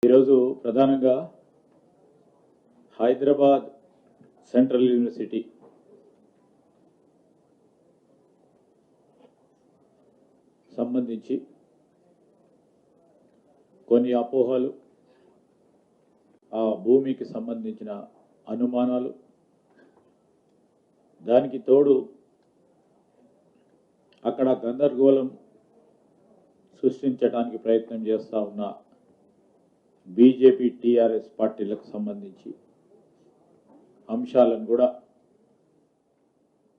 ఈరోజు ప్రధానంగా Hyderabad central university సంబంధించి కొన్ని అపోహలు, ఆ భూమికి సంబంధించిన అనుమానాలు, దానికి తోడు అక్కడ గందరగోళం సృష్టించడానికి ప్రయత్నం చేస్తూ ఉన్న బీజేపీ టీఆర్ఎస్ పార్టీలకు సంబంధించి అంశాలను కూడా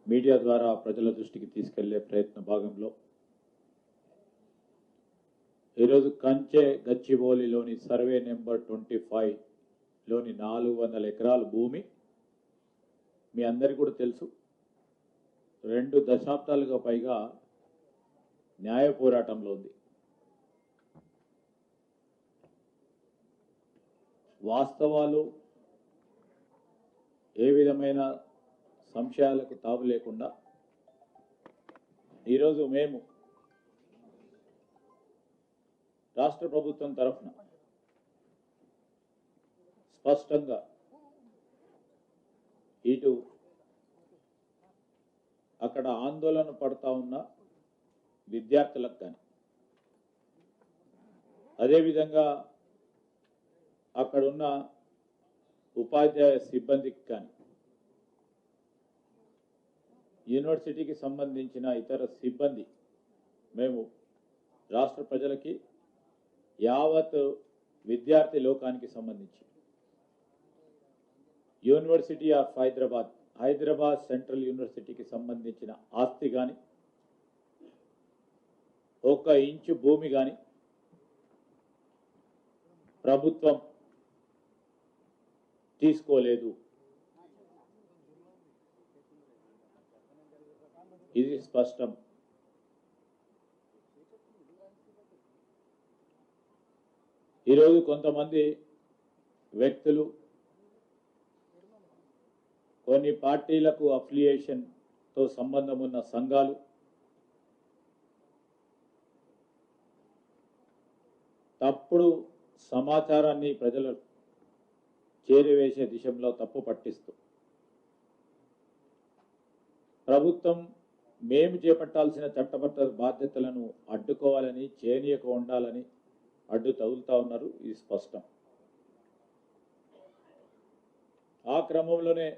మీడియా ద్వారా ప్రజల దృష్టికి తీసుకెళ్లే ప్రయత్న భాగంలో ఈరోజు కంచె గచ్చిబౌలిలోని సర్వే నెంబర్ 25లోని 400 ఎకరాల భూమి మీ అందరికీ కూడా తెలుసు. 2 దశాబ్దాలుగా పైగా న్యాయ పోరాటంలో ఉంది. వాస్తవాలు ఏ విధమైన సంశయాలకు తావు లేకుండా ఈరోజు మేము రాష్ట్ర ప్రభుత్వం తరఫున స్పష్టంగా ఇటు అక్కడ ఆందోళన పడతా ఉన్న విద్యార్థులకు కానీ, అదేవిధంగా అక్కడున్న ఉపాధ్యాయ సిబ్బందికి కానీ, యూనివర్సిటీకి సంబంధించిన ఇతర సిబ్బంది, మేము రాష్ట్ర ప్రజలకి, యావత్ విద్యార్థి లోకానికి సంబంధించి యూనివర్సిటీ ఆఫ్ హైదరాబాద్ సెంట్రల్ యూనివర్సిటీకి సంబంధించిన ఆస్తి కానీ, 1 ఇంచు భూమి కానీ ప్రభుత్వం తీసుకోలేదు. ఇది స్పష్టం. ఈరోజు కొంతమంది వ్యక్తులు, కొన్ని పార్టీలకు అఫిలియేషన్తో సంబంధం ఉన్న సంఘాలు తప్పుడు సమాచారాన్ని ప్రజలు చేరవేసే దిశలో తప్పు పట్టిస్తూ ప్రభుత్వం మేము చేపట్టాల్సిన చట్టబద్ధ బాధ్యతలను అడ్డుకోవాలని, చేయనీయక ఉండాలని అడ్డు తగులుతా ఉన్నారు. ఇది స్పష్టం. ఆ క్రమంలోనే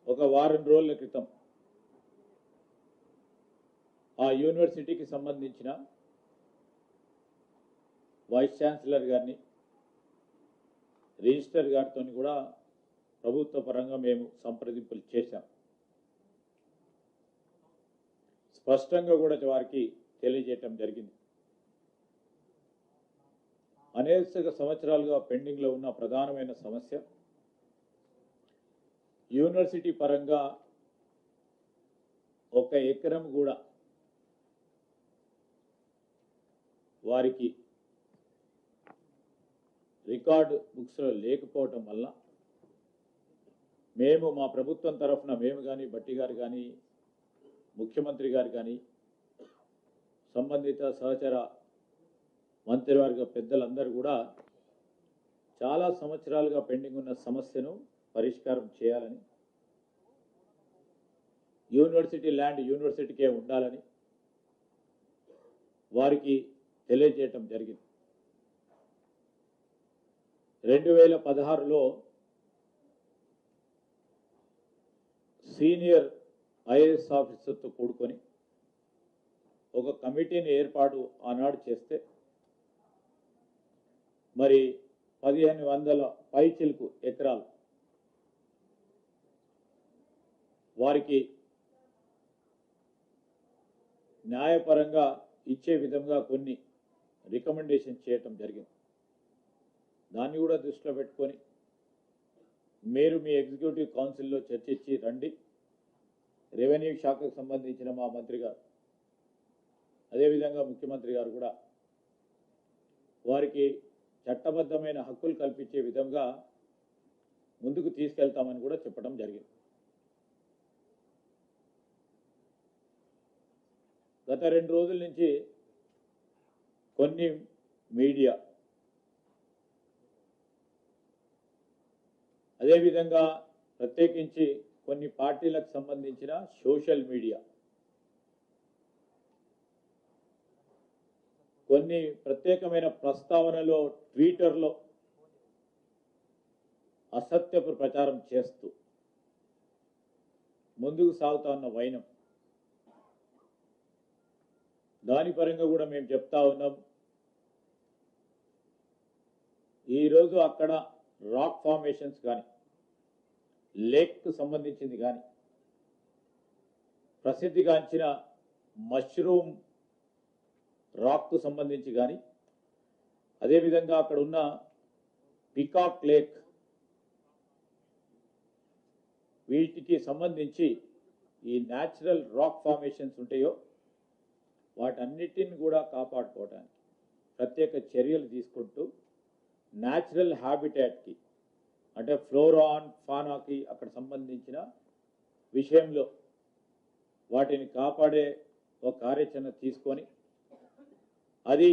ఒక వారం రోజుల క్రితం ఆ యూనివర్సిటీకి సంబంధించిన వైస్ ఛాన్సలర్ గారిని, రిజిస్టర్ గారితో కూడా ప్రభుత్వ పరంగా మేము సంప్రదింపులు చేశాం. స్పష్టంగా కూడా వారికి తెలియజేయటం జరిగింది. అనేక సంవత్సరాలుగా పెండింగ్లో ఉన్న ప్రధానమైన సమస్య, యూనివర్సిటీ పరంగా 1 ఎకరం కూడా వారికి రికార్డు బుక్స్లో లేకపోవటం వల్ల మేము మా ప్రభుత్వం తరఫున మేము కానీ, భట్టి గారు కానీ, ముఖ్యమంత్రి గారు కానీ, సంబంధిత సహచర మంత్రివర్గ పెద్దలందరూ కూడా చాలా సంవత్సరాలుగా పెండింగ్ ఉన్న సమస్యను పరిష్కారం చేయాలని, యూనివర్సిటీ ల్యాండ్ యూనివర్సిటీకే ఉండాలని వారికి తెలియజేయటం జరిగింది. 2016లో సీనియర్ ఐఏఎస్ ఆఫీసర్తో కూడుకొని ఒక కమిటీని ఏర్పాటు ఆనాడు చేస్తే మరి 1500 పైచిలుకు ఎకరాలు వారికి న్యాయపరంగా ఇచ్చే విధంగా కొన్ని రికమెండేషన్ చేయటం జరిగింది. దాన్ని కూడా దృష్టిలో పెట్టుకొని మీరు మీ ఎగ్జిక్యూటివ్ కౌన్సిల్లో చర్చించి రండి. రెవెన్యూ శాఖకు సంబంధించిన మా మంత్రి గారు, అదేవిధంగా ముఖ్యమంత్రి గారు కూడా వారికి చట్టబద్ధమైన హక్కులు కల్పించే విధంగా ముందుకు తీసుకెళ్తామని కూడా చెప్పడం జరిగింది. గత 2 రోజుల నుంచి కొన్ని మీడియా, అదేవిధంగా ప్రత్యేకించి కొన్ని పార్టీలకు సంబంధించిన సోషల్ మీడియా, కొన్ని ప్రత్యేకమైన ప్రస్తావనలో ట్విట్టర్లో అసత్యపు ప్రచారం చేస్తూ ముందుకు సాగుతా ఉన్న వైనం, దాని పరంగా కూడా మేము చెప్తా ఉన్నాం. ఈరోజు అక్కడ రాక్ ఫార్మేషన్స్ కానీ, లేక్కు సంబంధించింది కానీ, ప్రసిద్ధిగాంచిన మష్రూమ్ రాక్కు సంబంధించి కానీ, అదేవిధంగా అక్కడ ఉన్న పికాక్ లేక్, వీటికి సంబంధించి ఈ న్యాచురల్ రాక్ ఫార్మేషన్స్ ఉంటాయో వాటన్నిటిని కూడా కాపాడుకోవడానికి ప్రత్యేక చర్యలు తీసుకుంటూ న్యాచురల్ హ్యాబిటాట్కి అంటే ఫ్లోరా అండ్ ఫానాకి అక్కడ సంబంధించిన విషయంలో వాటిని కాపాడే ఒక కార్యాచరణ తీసుకొని, అది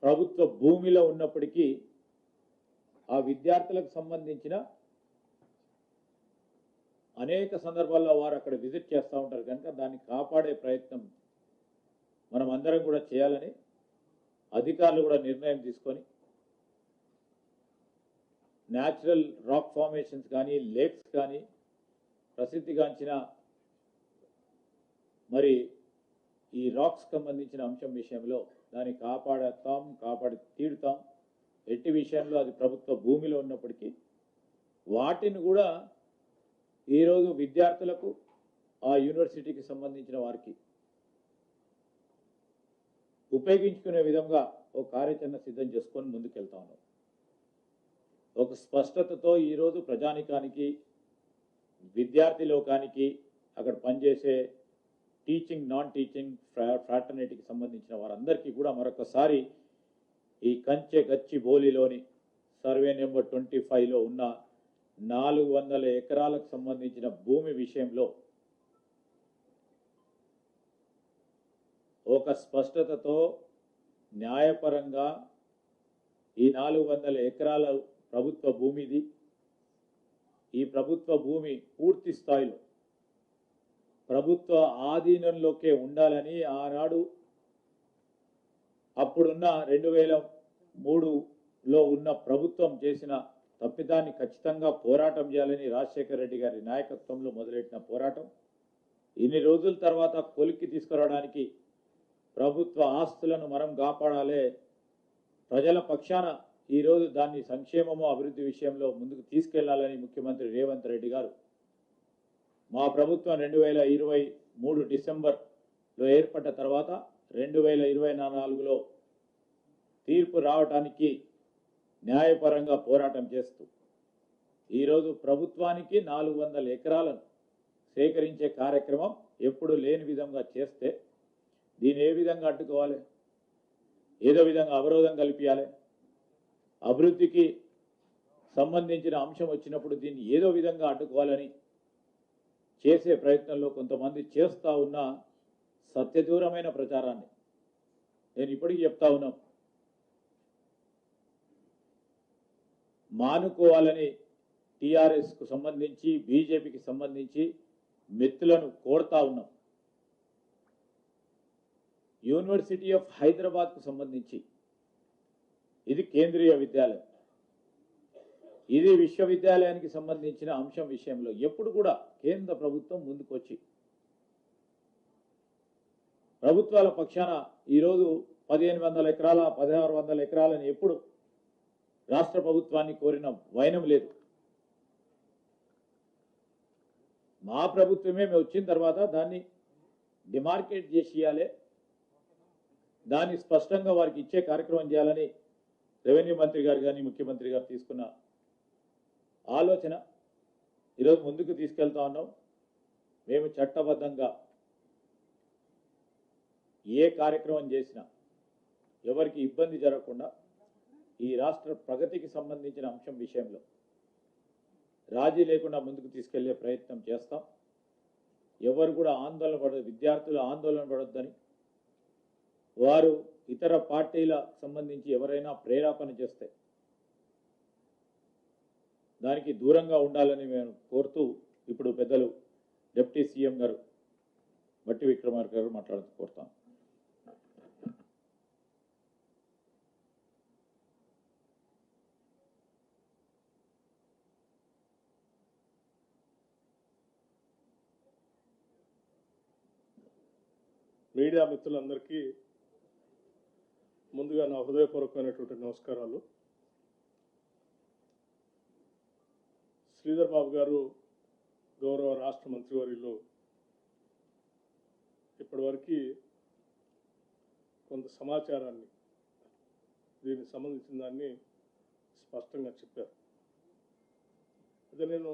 ప్రభుత్వ భూమిలో ఉన్నప్పటికీ ఆ విద్యార్థులకు సంబంధించిన అనేక సందర్భాల్లో వారు అక్కడ విజిట్ చేస్తూ ఉంటారు కనుక దాన్ని కాపాడే ప్రయత్నం మనం అందరం కూడా చేయాలని అధికారులు కూడా నిర్ణయం తీసుకొని న్యాచురల్ రాక్ ఫార్మేషన్స్ కానీ, లేక్స్ కానీ, ప్రసిద్ధిగాంచిన మరి ఈ రాక్స్ సంబంధించిన అంశం విషయంలో దాన్ని కాపాడతాం, కాపాడి తీరుతాం. ఎట్టి విషయంలో అది ప్రభుత్వ భూమిలో ఉన్నప్పటికీ వాటిని కూడా ఈరోజు విద్యార్థులకు, ఆ యూనివర్సిటీకి సంబంధించిన వారికి ఉపయోగించుకునే విధంగా ఒక కార్యాచరణ సిద్ధం చేసుకొని ముందుకెళ్తా ఉన్నాం. ఒక స్పష్టతతో ఈరోజు ప్రజానికానికి, విద్యార్థి లోకానికి, అక్కడ పనిచేసే టీచింగ్, నాన్ టీచింగ్ ఫ్రాటర్నిటీకి సంబంధించిన వారందరికీ కూడా మరొకసారి ఈ కంచె గచ్చిబౌలిలోని సర్వే నెంబర్ 25లో ఉన్న 400 ఎకరాలకు సంబంధించిన భూమి విషయంలో ఒక స్పష్టతతో న్యాయపరంగా ఈ 400 ఎకరాల ప్రభుత్వ భూమిది. ఈ ప్రభుత్వ భూమి పూర్తి స్థాయిలో ప్రభుత్వ ఆధీనంలోకే ఉండాలని ఆనాడు అప్పుడున్న 2003లో ఉన్న ప్రభుత్వం చేసిన తప్పిదాన్ని ఖచ్చితంగా పోరాటం చేయాలని రాజశేఖర రెడ్డి గారి నాయకత్వంలో మొదలెట్టిన పోరాటం ఇన్ని రోజుల తర్వాత కొలిక్కి తీసుకురావడానికి, ప్రభుత్వ ఆస్తులను మనం కాపాడాలి, ప్రజల పక్షాన ఈరోజు దాన్ని సంక్షేమము, అభివృద్ధి విషయంలో ముందుకు తీసుకెళ్లాలని ముఖ్యమంత్రి రేవంత్ రెడ్డి గారు మా ప్రభుత్వం 2023 డిసెంబర్లో ఏర్పడ్డ తర్వాత 2024లో తీర్పు రావడానికి న్యాయపరంగా పోరాటం చేస్తూ ఈరోజు ప్రభుత్వానికి 400 ఎకరాలను సేకరించే కార్యక్రమం ఎప్పుడు లేని విధంగా చేస్తే దీన్ని ఏ విధంగా అడ్డుకోవాలి, ఏదో విధంగా అవరోధం కల్పించాలి, అభివృద్ధికి సంబంధించిన అంశం వచ్చినప్పుడు దీన్ని ఏదో విధంగా అడ్డుకోవాలని చేసే ప్రయత్నంలో కొంతమంది చేస్తూ ఉన్న సత్యదూరమైన ప్రచారాన్ని నేను ఇప్పటికీ చెప్తా ఉన్నాం, మానుకోవాలని టీఆర్ఎస్కు సంబంధించి, బీజేపీకి సంబంధించి మిత్రులను కోరుతా ఉన్నాం. యూనివర్సిటీ ఆఫ్ హైదరాబాద్కు సంబంధించి ఇది కేంద్రీయ విద్యాలయం, ఇది విశ్వవిద్యాలయానికి సంబంధించిన అంశం విషయంలో ఎప్పుడు కూడా కేంద్ర ప్రభుత్వం ముందుకొచ్చి ప్రభుత్వాల పక్షాన ఈరోజు 1500 ఎకరాల 1600 ఎకరాలని ఎప్పుడు రాష్ట్ర ప్రభుత్వాన్ని కోరిన వైనం లేదు. మా ప్రభుత్వమే వచ్చిన తర్వాత దాన్ని డిమార్కేట్ చేసి ఇవ్వాలి, దాన్ని స్పష్టంగా వారికి ఇచ్చే కార్యక్రమం చేయాలని రెవెన్యూ మంత్రి గారు కానీ ముఖ్యమంత్రి గారు తీసుకున్న ఆలోచన ఈరోజు ముందుకు తీసుకెళ్తా ఉన్నాం. మేము చట్టబద్ధంగా ఏ కార్యక్రమం చేసినా ఎవరికి ఇబ్బంది జరగకుండా ఈ రాష్ట్ర ప్రగతికి సంబంధించిన అంశం విషయంలో రాజీ లేకుండా ముందుకు తీసుకెళ్లే ప్రయత్నం చేస్తాం. ఎవరు కూడా ఆందోళన పడదు, విద్యార్థులు ఆందోళన పడొద్దని, వారు ఇతర పార్టీలకు సంబంధించి ఎవరైనా ప్రేరేపణ చేస్తే దానికి దూరంగా ఉండాలని మేము కోరుతూ ఇప్పుడు పెద్దలు డిప్యూటీ సీఎం గారు బట్టి విక్రమార్క గారు మాట్లాడుతూ కోరుతాం. మీడియా మిత్రులందరికీ ముందుగా నా హృదయపూర్వకమైనటువంటి నమస్కారాలు. శ్రీధర్ బాబు గారు గౌరవ రాష్ట్ర మంత్రివర్యులు ఇప్పటివరకు కొంత సమాచారాన్ని దీనికి సంబంధించిన దాన్ని స్పష్టంగా చెప్పారు. అదే నేను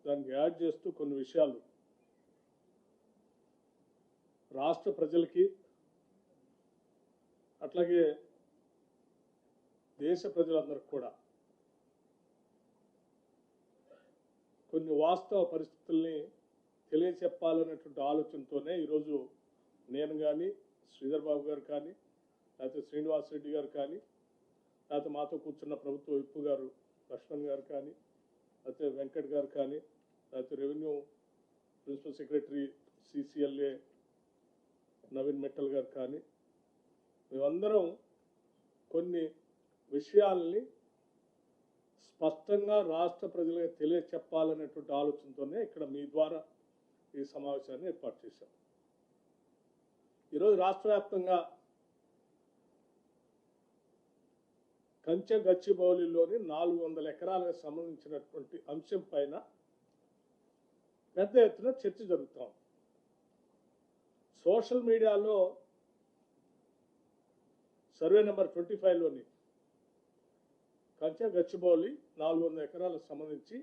దానికి యాడ్ చేస్తూ కొన్ని విషయాలు రాష్ట్ర ప్రజలకి అట్లాగే దేశ ప్రజలందరికీ కూడా కొన్ని వాస్తవ పరిస్థితుల్ని తెలియచెప్పాలనేటువంటి ఆలోచనతోనే ఈరోజు నేను కానీ శ్రీధర్ బాబు గారు కానీ లేకపోతే శ్రీనివాస్ రెడ్డి గారు కానీ లేకపోతే మాతో కూర్చున్న ప్రభుత్వ విప్ గారు లక్ష్మణ్ గారు కానీ లేకపోతే వెంకట్ గారు కానీ లేకపోతే revenue principal secretary CCLA Naveen Mittal garu కానీ మేమందరం కొన్ని విషయాల్ని స్పష్టంగా రాష్ట్ర ప్రజలకు తెలియచెప్పాలనేటువంటి ఆలోచనతోనే ఇక్కడ మీ ద్వారా ఈ సమావేశాన్ని ఏర్పాటు చేశాం. ఈరోజు రాష్ట్ర వ్యాప్తంగా కంచె గచ్చిబౌలిలోని 400 ఎకరాలకు సంబంధించినటువంటి అంశం పైన పెద్ద ఎత్తున చర్చ జరుగుతాం. సోషల్ మీడియాలో సర్వే నెంబర్ 25లోని కంచె గచ్చిబౌలి 400 ఎకరాలకు సంబంధించి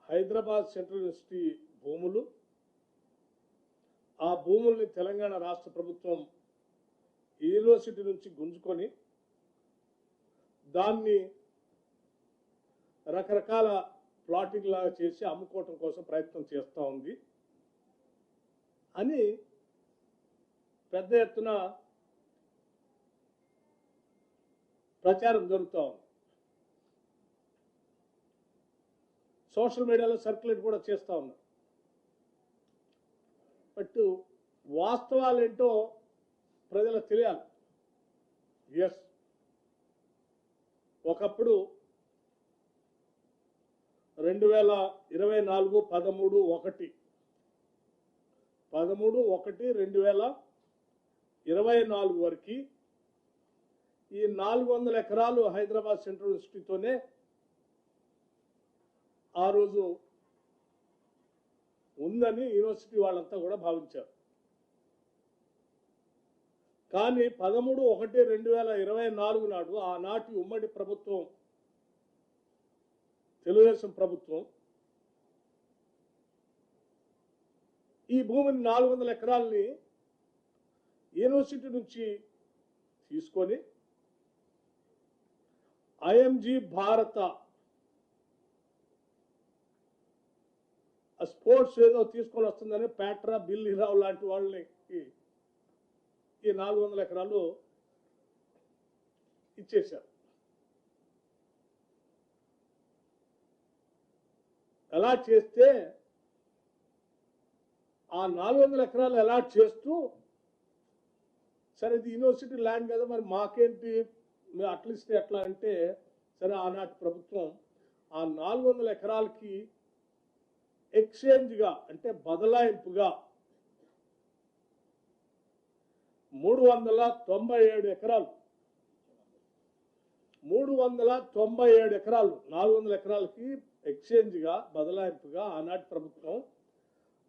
హైదరాబాద్ సెంట్రల్ యూనివర్సిటీ భూములు, ఆ భూముల్ని తెలంగాణ రాష్ట్ర ప్రభుత్వం యూనివర్సిటీ నుంచి గుంజుకొని దాన్ని రకరకాల ప్లాటింగ్ లాగా చేసి అమ్ముకోవటం కోసం ప్రయత్నం చేస్తూ ఉంది అని పెద్ద ఎత్తున ప్రచారం జరుగుతూ ఉంది. సోషల్ మీడియాలో సర్క్యులేట్ కూడా చేస్తూ ఉన్నారు. బట్ వాస్తవాలు ఏంటో ప్రజలకు తెలియాలి. ఎస్, ఒకప్పుడు 2024 13/1/2024 వరకు ఈ 400 ఎకరాలు హైదరాబాద్ సెంట్రల్ యూనివర్సిటీతోనే ఆ రోజు ఉందని యూనివర్సిటీ వాళ్ళంతా కూడా భావించారు. కానీ 13/1/2024 నాడు ఆనాటి ఉమ్మడి ప్రభుత్వం, తెలుగుదేశం ప్రభుత్వం, ఈ భూమిని 400 ఎకరాలని యూనివర్సిటీ నుంచి తీసుకొని IMG భారత స్పోర్ట్స్ ఏదో తీసుకొని వస్తుందని ప్యాట్రా, బిల్లీరావు లాంటి వాళ్ళని ఈ 400 ఎకరాలు ఇచ్చేశారు. అలాట్ చేస్తే ఆ 400 ఎకరాలు అలాట్ చేస్తూ, సరే ఇది యూనివర్సిటీ ల్యాండ్ కదా మరి మాకేంటి, మేము అట్లీస్ట్ ఎట్లా అంటే, సరే ఆనాటి ప్రభుత్వం ఆ 400 ఎకరాలకి ఎక్స్చేంజ్గా అంటే బదలాయింపుగా 397 ఎకరాలు 400 ఎకరాలకి ఎక్స్చేంజ్గా బదలాయింపుగా ఆనాటి ప్రభుత్వం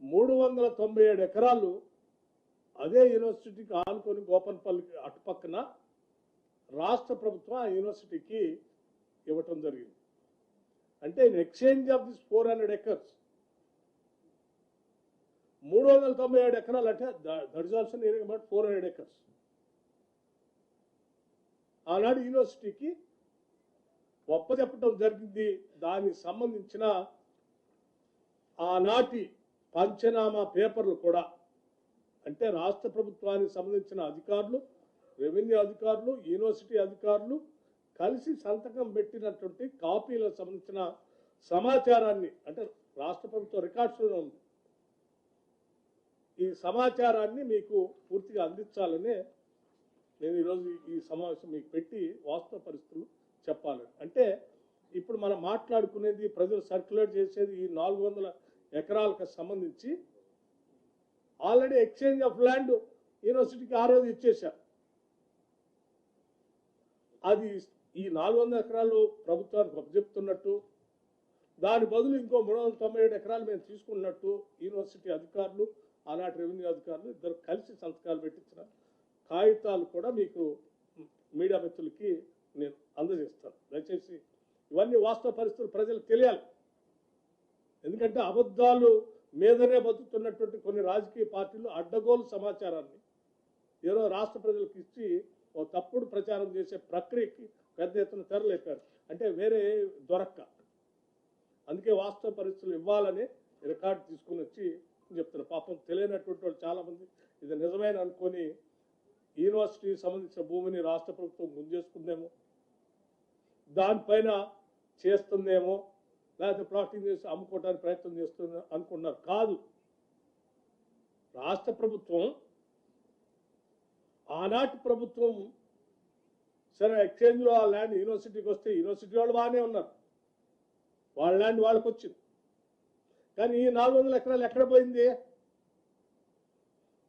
397 ఎకరాలు అదే యూనివర్సిటీకి ఆనుకొని గోపన్పల్లికి అటుపక్కన రాష్ట్ర ప్రభుత్వం ఆ యూనివర్సిటీకి ఇవ్వటం జరిగింది. అంటే in exchange of this 400 acres 397 ఎకరాలు అంటే that is also nearing about 400 acres ఆనాడు యూనివర్సిటీకి ఒప్పచెప్పటం జరిగింది. దానికి సంబంధించిన ఆనాటి పంచనామా పేపర్లు కూడా అంటే రాష్ట్ర ప్రభుత్వానికి సంబంధించిన అధికారులు, రెవెన్యూ అధికారులు, యూనివర్సిటీ అధికారులు కలిసి సంతకం పెట్టినటువంటి కాపీలకు సంబంధించిన సమాచారాన్ని, అంటే రాష్ట్ర ప్రభుత్వ రికార్డ్స్లో ఉంది, ఈ సమాచారాన్ని మీకు పూర్తిగా అందించాలనే నేను ఈరోజు ఈ సమావేశం మీకు పెట్టి వాస్తవ పరిస్థితులు చెప్పాలని. అంటే ఇప్పుడు మనం మాట్లాడుకునేది, ప్రజలు సర్క్యులేట్ చేసేది ఈ 400 ఎకరాలకు సంబంధించి ఆల్రెడీ ఎక్స్చేంజ్ ఆఫ్ ల్యాండ్ యూనివర్సిటీకి ఆ రోజు ఇచ్చేశారు. అది ఈ 400 ఎకరాలు ప్రభుత్వానికి అప్పచెప్తున్నట్టు, దాని బదులు ఇంకో 397 ఎకరాలు మేము తీసుకున్నట్టు యూనివర్సిటీ అధికారులు, ఆనాటి రెవెన్యూ అధికారులు ఇద్దరు కలిసి సంతకాలు పెట్టించిన కాగితాలు కూడా మీకు మీడియా మిత్రులకి నేను అందజేస్తాను. దయచేసి ఇవన్నీ వాస్తవ పరిస్థితులు ప్రజలకు తెలియాలి. ఎందుకంటే అబద్ధాలు మీదనే బతుకుతున్నటువంటి కొన్ని రాజకీయ పార్టీలు అడ్డగోలు సమాచారాన్ని ఏదో రాష్ట్ర ప్రజలకు ఇచ్చి ఓ తప్పుడు ప్రచారం చేసే ప్రక్రియకి పెద్ద ఎత్తున తెరలేపారు. అంటే వేరే దొరక్క. అందుకే వాస్తవ పరిస్థితులు ఇవ్వాలని రికార్డు తీసుకుని వచ్చి చెప్తున్నారు. పాపం తెలియనటువంటి వాళ్ళు చాలామంది ఇది నిజమైన అనుకొని యూనివర్సిటీకి సంబంధించిన భూమిని రాష్ట్ర ప్రభుత్వం గుంజేసుకుందేమో, దానిపైన చేస్తుందేమో, లేకపోతే ప్లాటింగ్ చేసి అమ్ముకోవడానికి ప్రయత్నం చేస్తుంది అనుకున్నారు. కాదు, రాష్ట్ర ప్రభుత్వం, ఆనాటి ప్రభుత్వం సరే ఎక్స్చేంజ్లో ఆ ల్యాండ్ యూనివర్సిటీకి వస్తే యూనివర్సిటీ వాళ్ళు బాగానే ఉన్నారు, వాళ్ళ ల్యాండ్ వాళ్ళకి వచ్చింది. కానీ ఈ 400 ఎకరాలు ఎక్కడ పోయింది?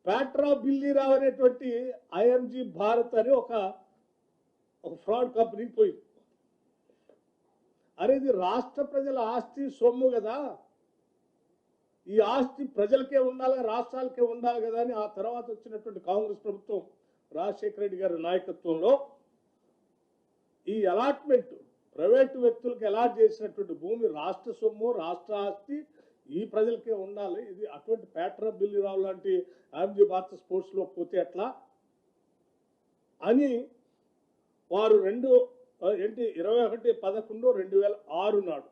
ప్యాట్రా బిల్లీరావు అనేటువంటి ఐఎంజీ భారత్ అని ఒక ఫ్రాడ్ కంపెనీకి పోయింది. అరే ఇది రాష్ట్ర ప్రజల ఆస్తి, సొమ్ము కదా, ఈ ఆస్తి ప్రజలకే ఉండాలి, రాష్ట్రాలకే ఉండాలి కదా అని ఆ తర్వాత వచ్చినటువంటి కాంగ్రెస్ ప్రభుత్వం, రాజశేఖర రెడ్డి గారి నాయకత్వంలో ఈ అలాట్మెంట్ ప్రైవేటు వ్యక్తులకు అలాట్ చేసినటువంటి భూమి రాష్ట్ర సొమ్ము, రాష్ట్ర ఆస్తి, ఈ ప్రజలకే ఉండాలి. ఇది అటువంటి ప్యాట్రా బిల్లీరావు లాంటి ఐఎంజీ భారత స్పోర్ట్స్లో పోతే ఎట్లా అని వారు 21/11/2006 నాడు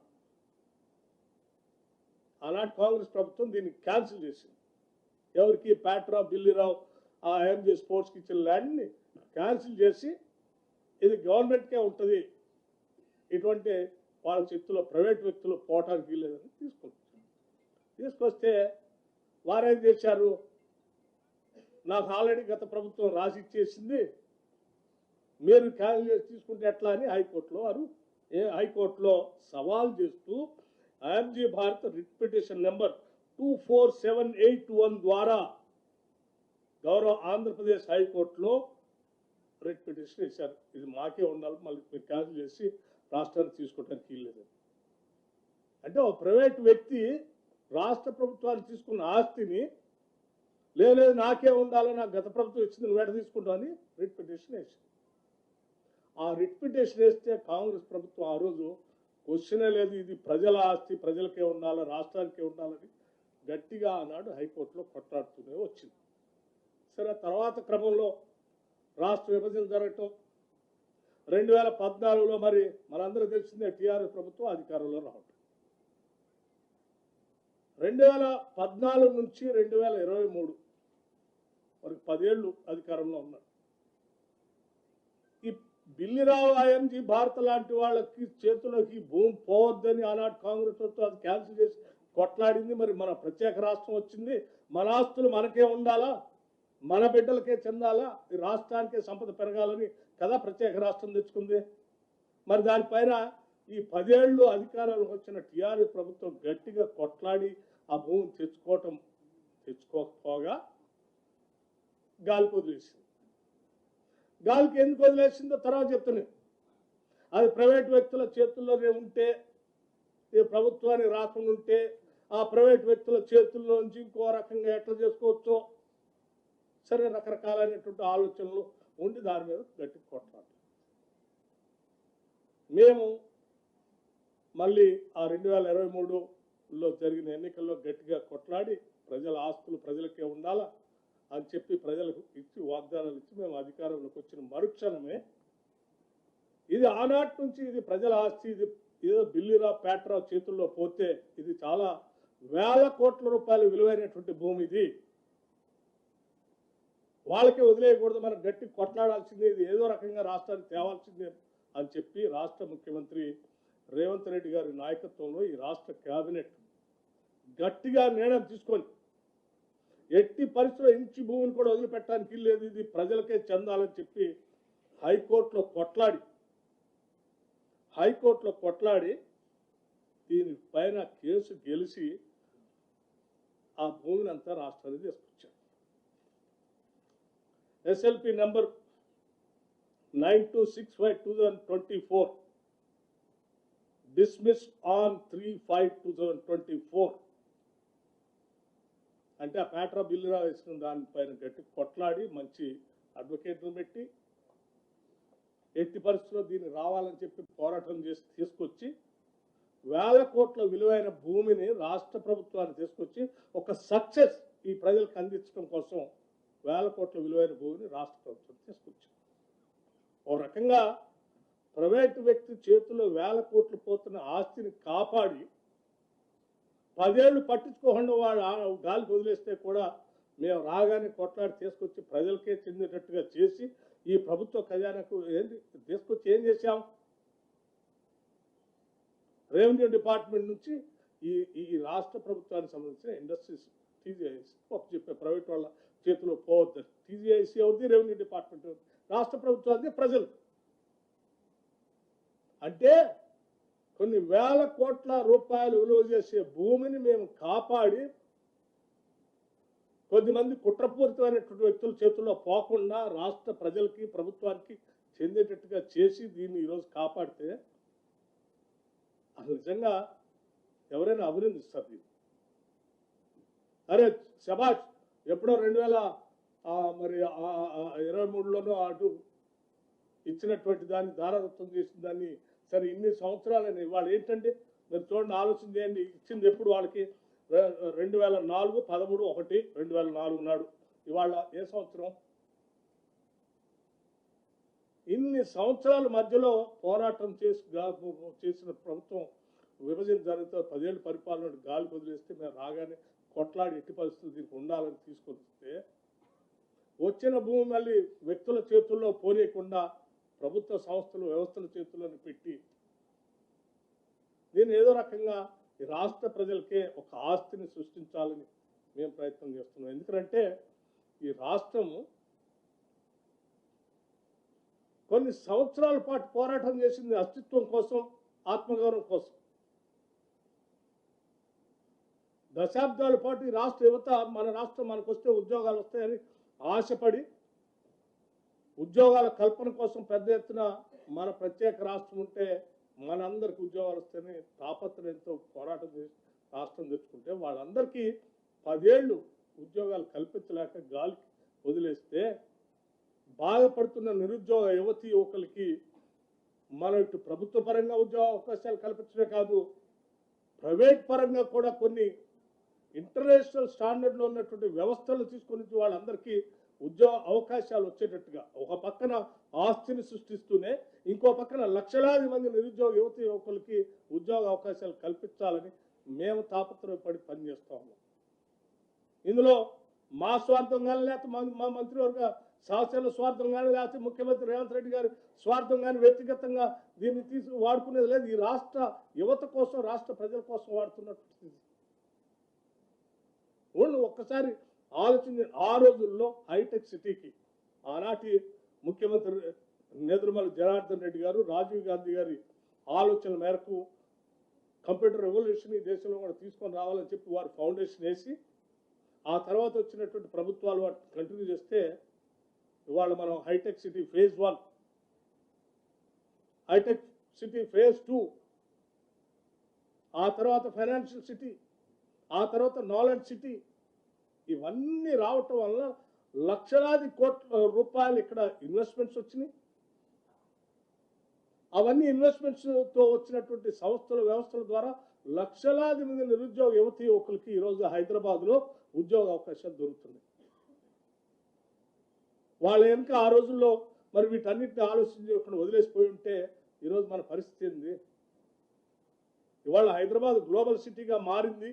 ఆనాటి కాంగ్రెస్ ప్రభుత్వం దీన్ని క్యాన్సిల్ చేసింది. ఎవరికి? ప్యాట్రా బిల్లీరావు ఆ ఐఎంజీ స్పోర్ట్స్కి ఇచ్చిన ల్యాండ్ని క్యాన్సిల్ చేసి ఇది గవర్నమెంట్కే ఉంటుంది, ఇటువంటి వాళ్ళ చేతిలో ప్రైవేట్ వ్యక్తులు పోవటానికి వీల్లేదని తీసుకొస్తే వారేం చేశారు? నాకు ఆల్రెడీ గత ప్రభుత్వం రాసి ఇచ్చేసింది, మీరు క్యాన్సిల్ చేసి తీసుకుంటే ఎట్లా అని హైకోర్టులో సవాల్ చేస్తూ IMG Bharat writ petition number 24781 ద్వారా గౌరవ ఆంధ్రప్రదేశ్ హైకోర్టులో రిట్ పిటిషన్ ఇచ్చారు. ఇది మాకే ఉండాలి, మళ్ళీ మీరు క్యాన్సిల్ చేసి రాష్ట్రానికి తీసుకోవడానికి వీల్లేదని. అంటే ఒక ప్రైవేట్ వ్యక్తి రాష్ట్ర ప్రభుత్వాన్ని తీసుకున్న ఆస్తిని లేదు నాకే ఉండాలి, నాకు గత ప్రభుత్వం ఇచ్చింది, నువ్వు ఎట తీసుకుంటావు అని రిట్ పిటిషన్ వేసింది. ఆ రిట్ పిటిషన్ వేస్తే కాంగ్రెస్ ప్రభుత్వం ఆ రోజు క్వశ్చనే లేదు, ఇది ప్రజల ఆస్తి, ప్రజలకే ఉండాలి, రాష్ట్రానికే ఉండాలని గట్టిగా ఆనాడు హైకోర్టులో కొట్లాడుతూనే వచ్చింది. సరే, తర్వాత క్రమంలో రాష్ట్ర విభజన జరగటం, 2014లో మరి మనందరూ తెలిసిందే టీఆర్ఎస్ ప్రభుత్వం అధికారంలో రావటం, 2014 నుంచి 2023 వరకు 10 ఏళ్ళు అధికారంలో ఉన్నారు. ఈ బిల్లీరావు ఐఎంజీ భారత్ లాంటి వాళ్ళకి చేతుల్లోకి భూమి పోవద్దని ఆనాటి కాంగ్రెస్ ప్రభుత్వం అది క్యాన్సిల్ చేసి కొట్లాడింది. మరి మన ప్రత్యేక రాష్ట్రం వచ్చింది, మన ఆస్తులు మనకే ఉండాలా, మన బిడ్డలకే చెందాలా, ఈ రాష్ట్రానికే సంపద పెరగాలని కదా ప్రత్యేక రాష్ట్రం తెచ్చుకుంది. మరి దానిపైన ఈ 10 ఏళ్ళు అధికారంలోకి వచ్చిన టీఆర్ఎస్ ప్రభుత్వం గట్టిగా కొట్లాడి ఆ భూమిని తెచ్చుకోకపోగా గాలికి వదిలేసింది. గాలికి ఎందుకు వదిలేసిందో తర్వాత చెప్తున్నాను. అది ప్రైవేట్ వ్యక్తుల చేతుల్లోనే ఉంటే, ఈ ప్రభుత్వానికి రాకుండా ఉంటే ఆ ప్రైవేట్ వ్యక్తుల చేతుల్లో నుంచి ఇంకో రకంగా ఎట్లా చేసుకోవచ్చో సరే రకరకాలైనటువంటి ఆలోచనలు ఉండి దాని మీద గట్టి కొట్లాడు. మేము మళ్ళీ ఆ 2023లో జరిగిన ఎన్నికల్లో గట్టిగా కొట్లాడి ప్రజల ఆస్తులు ప్రజలకే ఉండాలా అని చెప్పి ప్రజలకు ఇచ్చి వాగ్దానాలు ఇచ్చి మేము అధికారంలోకి వచ్చిన మరుక్షణమే ఇది ఆనాటి నుంచి ఇది ప్రజల ఆస్తి, ఇది ఏదో బిల్లీరావు ప్యాట్రావు చేతుల్లో పోతే ఇది చాలా వేల కోట్ల రూపాయలు విలువైనటువంటి భూమి, ఇది వాళ్ళకే వదిలేయకూడదు, మనం గట్టి కొట్లాడాల్సిందే, ఇది ఏదో రకంగా రాష్ట్రానికి తేవాల్సిందే అని చెప్పి రాష్ట్ర ముఖ్యమంత్రి రేవంత్ రెడ్డి గారి నాయకత్వంలో ఈ రాష్ట్ర కేబినెట్ గట్టిగా నిర్ణయం తీసుకొని ఎట్టి పరిస్థితుల్లో ఇంచి భూమిని కూడా వదిలిపెట్టడానికి లేదు, ఇది ప్రజలకే చెందాలని చెప్పి హైకోర్టులో కొట్లాడి దీనిపైన కేసు గెలిచి ఆ భూమిని అంతా రాష్ట్రానికి తీసుకొచ్చారు. ఎస్ఎల్పి నంబర్ 9265/2024 dismissed on 3/5/2024 అంటే ఆ పేట్రా బిల్లు వేసిన దానిపైన గట్టి కొట్లాడి మంచి అడ్వకేట్ను పెట్టి ఎట్టి పరిస్థితుల్లో దీన్ని రావాలని చెప్పి పోరాటం చేసి తీసుకొచ్చి వేల కోట్ల విలువైన భూమిని రాష్ట్ర ప్రభుత్వాన్ని తీసుకొచ్చి ఒక సక్సెస్ ఈ ప్రజలకు అందించడం కోసం వేల కోట్ల విలువైన భూమిని రాష్ట్ర ప్రభుత్వం తీసుకొచ్చింది. ఓ రకంగా ప్రైవేటు వ్యక్తి చేతుల్లో వేల కోట్లు పోతున్న ఆస్తిని కాపాడి 10 ఏళ్ళు పట్టించుకోకుండా వాడు గాలికి వదిలేస్తే కూడా మేము రాగానే కొట్లాడి తీసుకొచ్చి ప్రజలకే చెందేటట్టుగా చేసి ఈ ప్రభుత్వ ఖజానాకు తీసుకొచ్చి ఏం చేశాం? రెవెన్యూ డిపార్ట్మెంట్ నుంచి ఈ రాష్ట్ర ప్రభుత్వానికి సంబంధించిన ఇండస్ట్రీస్ టీజీఐసి చెప్పే ప్రైవేట్ వాళ్ళ చేతిలో పోవద్దు. టీజీఐసి అవుతుంది, రెవెన్యూ డిపార్ట్మెంట్ రాష్ట్ర ప్రభుత్వానికి ప్రజలు. అంటే కొన్ని వేల కోట్ల రూపాయలు విలువ చేసే భూమిని మేము కాపాడి కొద్దిమంది కుట్రపూరితమైనటువంటి వ్యక్తుల చేతుల్లో పోకుండా రాష్ట్ర ప్రజలకి ప్రభుత్వానికి చెందేటట్టుగా చేసి దీన్ని ఈరోజు కాపాడితే అసలు నిజంగా ఎవరైనా అభినందిస్తారు దీన్ని. అరే శబాష్, ఎప్పుడో 2023లోనో అటు ఇచ్చినటువంటి దాన్ని దారాదత్తం చేసిన దాన్ని సరే ఇన్ని సంవత్సరాలని వాళ్ళు ఏంటంటే మీరు చూడండి, ఆలోచన చేయండి, ఇచ్చింది ఎప్పుడు వాళ్ళకి 2004 13 1 2004 నాడు. ఇవాళ ఏ సంవత్సరం? ఇన్ని సంవత్సరాల మధ్యలో పోరాటం చేసిన ప్రభుత్వం విభజన జరిగితే 10 ఏళ్ళు పరిపాలన గాలి వదిలేస్తే మేము రాగానే కొట్లాడి ఎట్టి పరిస్థితులు దీనికి ఉండాలని తీసుకొస్తే వచ్చిన భూమి మళ్ళీ వ్యక్తుల చేతుల్లో పోనీయకుండా ప్రభుత్వ సంస్థలు వ్యవస్థల చేతుల్లోని పెట్టి దీన్ని ఏదో రకంగా ఈ రాష్ట్ర ప్రజలకే ఒక ఆస్తిని సృష్టించాలని మేము ప్రయత్నం చేస్తున్నాం. ఎందుకంటే ఈ రాష్ట్రము కొన్ని సంవత్సరాల పాటు పోరాటం చేసింది అస్తిత్వం కోసం, ఆత్మగౌరవం కోసం. దశాబ్దాల పాటు ఈ రాష్ట్ర యువత మన రాష్ట్రం మనకు వస్తే ఉద్యోగాలు వస్తాయని ఆశపడి ఉద్యోగాల కల్పన కోసం పెద్ద ఎత్తున మన ప్రత్యేక రాష్ట్రం ఉంటే మనందరికి ఉద్యోగాలు వస్తాయని తాపత్రయంతో పోరాటం చేసి రాష్ట్రం తెచ్చుకుంటే వాళ్ళందరికీ 10 ఏళ్ళు ఉద్యోగాలు కల్పించలేక గాలికి వదిలేస్తే బాధపడుతున్న నిరుద్యోగ యువతీ యువకులకి మనం ఇటు ప్రభుత్వ పరంగా ఉద్యోగ అవకాశాలు కల్పించడమే కాదు, ప్రైవేట్ పరంగా కూడా కొన్ని ఇంటర్నేషనల్ స్టాండర్డ్లో ఉన్నటువంటి వ్యవస్థలు తీసుకొని వాళ్ళందరికీ ఉద్యోగ అవకాశాలు వచ్చేటట్టుగా ఒక పక్కన ఆస్తిని సృష్టిస్తూనే ఇంకో పక్కన లక్షలాది మంది నిరుద్యోగ యువతీ యువకులకి ఉద్యోగ అవకాశాలు కల్పించాలని మేము తాపత్రయపడి పనిచేస్తా ఉన్నాం. ఇందులో మా స్వార్థం కానీ లేకపోతే మా మంత్రివర్గ శాసన స్వార్థం కానీ లేకపోతే ముఖ్యమంత్రి రేవంత్ రెడ్డి గారి స్వార్థం కానీ వ్యక్తిగతంగా దీన్ని వాడుకునేది లేదు. ఈ రాష్ట్ర యువత కోసం, రాష్ట్ర ప్రజల కోసం వాడుతున్నట్టు వాళ్ళు ఒక్కసారి ఆలోచించి ఆ రోజుల్లో హైటెక్ సిటీకి ఆనాటి ముఖ్యమంత్రి నేదురుమల జనార్దన్ రెడ్డి గారు, రాజీవ్ గాంధీ గారి ఆలోచన మేరకు కంప్యూటర్ రెవల్యూషన్ ఈ దేశంలో కూడా తీసుకొని రావాలని చెప్పి వారు ఫౌండేషన్ వేసి ఆ తర్వాత వచ్చినటువంటి ప్రభుత్వాలు వాటి కంటిన్యూ చేస్తే ఇవాళ మనం హైటెక్ సిటీ ఫేజ్ 1, హైటెక్ సిటీ ఫేజ్ 2, ఆ తర్వాత ఫైనాన్షియల్ సిటీ, ఆ తర్వాత నాలెడ్జ్ సిటీ, ఇవన్నీ రావటం వల్ల లక్షలాది కోట్ల రూపాయలు ఇక్కడ ఇన్వెస్ట్మెంట్స్ వచ్చినాయి. అవన్నీ ఇన్వెస్ట్మెంట్స్తో వచ్చినటువంటి సంస్థల వ్యవస్థల ద్వారా లక్షలాది మంది నిరుద్యోగ యువతీ యువకులకి ఈరోజు హైదరాబాద్లో ఉద్యోగ అవకాశాలు దొరుకుతున్నాయి. వాళ్ళ వెనుక ఆ రోజుల్లో మరి వీటన్నిటిని ఆలోచించకుండా వదిలేసిపోయి ఉంటే ఈరోజు మన పరిస్థితి ఏంది? ఇవాళ హైదరాబాద్ గ్లోబల్ సిటీగా మారింది.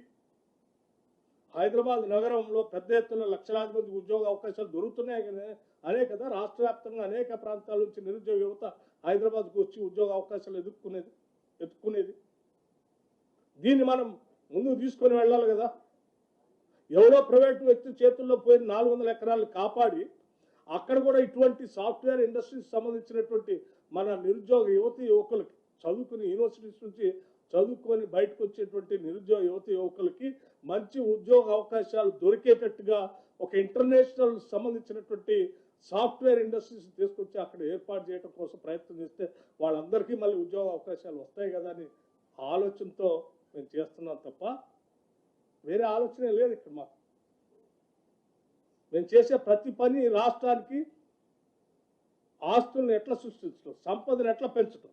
హైదరాబాద్ నగరంలో పెద్ద ఎత్తున లక్షలాది మంది ఉద్యోగ అవకాశాలు దొరుకుతున్నాయి కదా, అనే కదా రాష్ట్ర వ్యాప్తంగా అనేక ప్రాంతాల నుంచి నిరుద్యోగ యువత హైదరాబాద్కు వచ్చి ఉద్యోగ అవకాశాలు ఎత్తుక్కునేది. దీన్ని మనం ముందుకు తీసుకొని వెళ్ళాలి కదా. ఎవరో ప్రైవేటు వ్యక్తి చేతుల్లో పోయిన 400 ఎకరాలు కాపాడి అక్కడ కూడా ఇటువంటి సాఫ్ట్వేర్ ఇండస్ట్రీకి సంబంధించినటువంటి మన నిరుద్యోగ యువకులకి చదువుకుని యూనివర్సిటీస్ నుంచి చదువుకొని బయటకు వచ్చేటువంటి నిరుద్యోగ యువకులకి మంచి ఉద్యోగ అవకాశాలు దొరికేటట్టుగా ఒక ఇంటర్నేషనల్ సంబంధించినటువంటి సాఫ్ట్వేర్ ఇండస్ట్రీస్ తీసుకొచ్చి అక్కడ ఏర్పాటు చేయడం కోసం ప్రయత్నం చేస్తే వాళ్ళందరికీ మళ్ళీ ఉద్యోగ అవకాశాలు వస్తాయి కదా అని ఆలోచనతో మేము చేస్తున్నాం తప్ప వేరే ఆలోచనే లేదు ఇక్కడ మాకు. మేము చేసే ప్రతి పని రాష్ట్రానికి ఆస్తులను ఎట్లా సృష్టించడం, సంపదను ఎట్లా పెంచడం,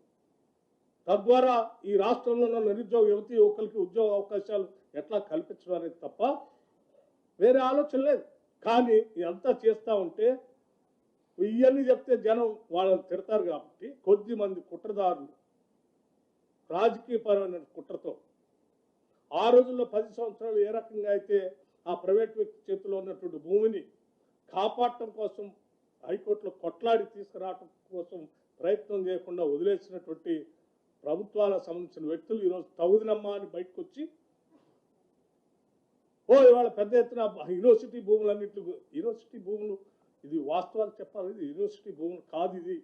తద్వారా ఈ రాష్ట్రంలో ఉన్న నిరుద్యోగ యువకులకి ఉద్యోగ అవకాశాలు ఎట్లా కల్పించడం అనేది తప్ప వేరే ఆలోచన లేదు. కానీ ఇదంతా చేస్తూ ఉంటే ఇవన్నీ చెప్తే జనం వాళ్ళని తిడతారు కాబట్టి కొద్ది మంది కుట్రదారులు రాజకీయపరమైన కుట్రతో ఆ రోజుల్లో 10 సంవత్సరాలు ఏ రకంగా అయితే ఆ ప్రైవేట్ వ్యక్తి చేతిలో ఉన్నటువంటి భూమిని కాపాడటం కోసం హైకోర్టులో కొట్లాడి తీసుకురావటం కోసం ప్రయత్నం చేయకుండా వదిలేసినటువంటి ప్రభుత్వాలకు సంబంధించిన వ్యక్తులు ఈరోజు తగుదినమ్మా అని బయటకు వచ్చి ఇవాళ పెద్ద ఎత్తున యూనివర్సిటీ భూములన్నింటి యూనివర్సిటీ భూములు, ఇది వాస్తవాలు చెప్పాలి, ఇది యూనివర్సిటీ భూములు కాదు. ఇది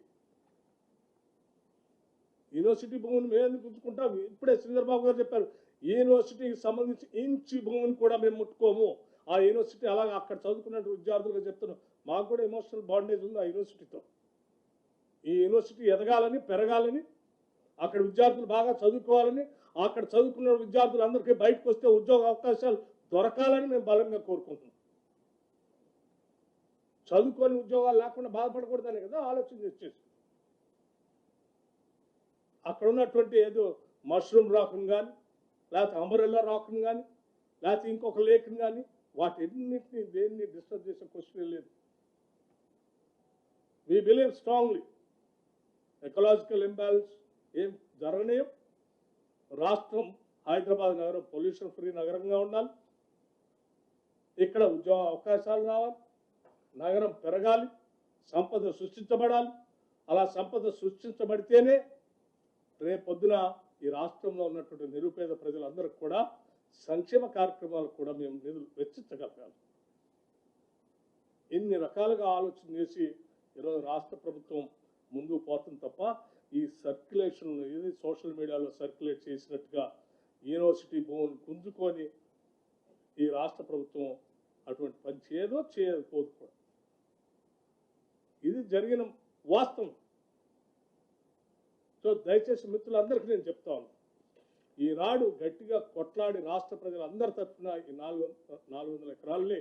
యూనివర్సిటీ భూమిని మేము ఎందుకు ఉంచుకుంటాం? ఇప్పుడే శ్రీధర్ బాబు గారు చెప్పారు, యూనివర్సిటీకి సంబంధించి ఇంచి భూమిని కూడా మేము ముట్టుకోము. ఆ యూనివర్సిటీ అలాగే అక్కడ చదువుకున్న విద్యార్థులుగా చెప్తున్నాం, మాకు కూడా ఎమోషనల్ బాండేజ్ ఉంది ఆ యూనివర్సిటీతో. ఈ యూనివర్సిటీ ఎదగాలని, పెరగాలని, అక్కడ విద్యార్థులు బాగా చదువుకోవాలని, అక్కడ చదువుకున్న విద్యార్థులందరికీ బయటకు వస్తే ఉద్యోగ అవకాశాలు దొరకాలని మేము బలంగా కోరుకుంటున్నాం. చదువుకొని ఉద్యోగాలు లేకుండా బాధపడకూడదని కదా ఆలోచన చేసేసి అక్కడ ఉన్నటువంటి ఏదో మష్రూమ్ రాకుని కానీ, లేకపోతే అంబరెల్లా రాకుని కానీ, లేకపోతే ఇంకొక లేఖని కానీ వాటిన్నింటినీ దేన్ని డిస్టర్బ్ చేసే క్వశ్చన్ లేదు. We believe strongly ecological imbalance ఏం జరగనేయం. రాష్ట్రం హైదరాబాద్ నగరం పొల్యూషన్ ఫ్రీ నగరంగా ఉండాలి, ఇక్కడ ఉద్యోగ అవకాశాలు రావాలి, నగరం పెరగాలి, సంపద సృష్టించబడాలి. అలా సంపద సృష్టించబడితేనే రేపొద్దున ఈ రాష్ట్రంలో ఉన్నటువంటి నిరుపేద ప్రజలందరికీ కూడా సంక్షేమ కార్యక్రమాలకు కూడా మేము నిధులు వెచ్చించగలగాలి. ఇన్ని రకాలుగా ఆలోచన చేసి ఈరోజు రాష్ట్ర ప్రభుత్వం ముందుకు పోతుంది తప్ప ఈ సర్క్యులేషన్ ఇది సోషల్ మీడియాలో సర్క్యులేట్ చేసినట్టుగా యూనివర్సిటీ భూమిని గుంజుకొని ఈ రాష్ట్ర ప్రభుత్వం అటువంటి పని చేయకపోదు కూడా. ఇది జరిగిన వాస్తవం. సో దయచేసి మిత్రులందరికీ నేను చెప్తా ఉన్నాను, ఈనాడు గట్టిగా కొట్లాడి రాష్ట్ర ప్రజలందరి తరఫున ఈ 400 ఎకరాలని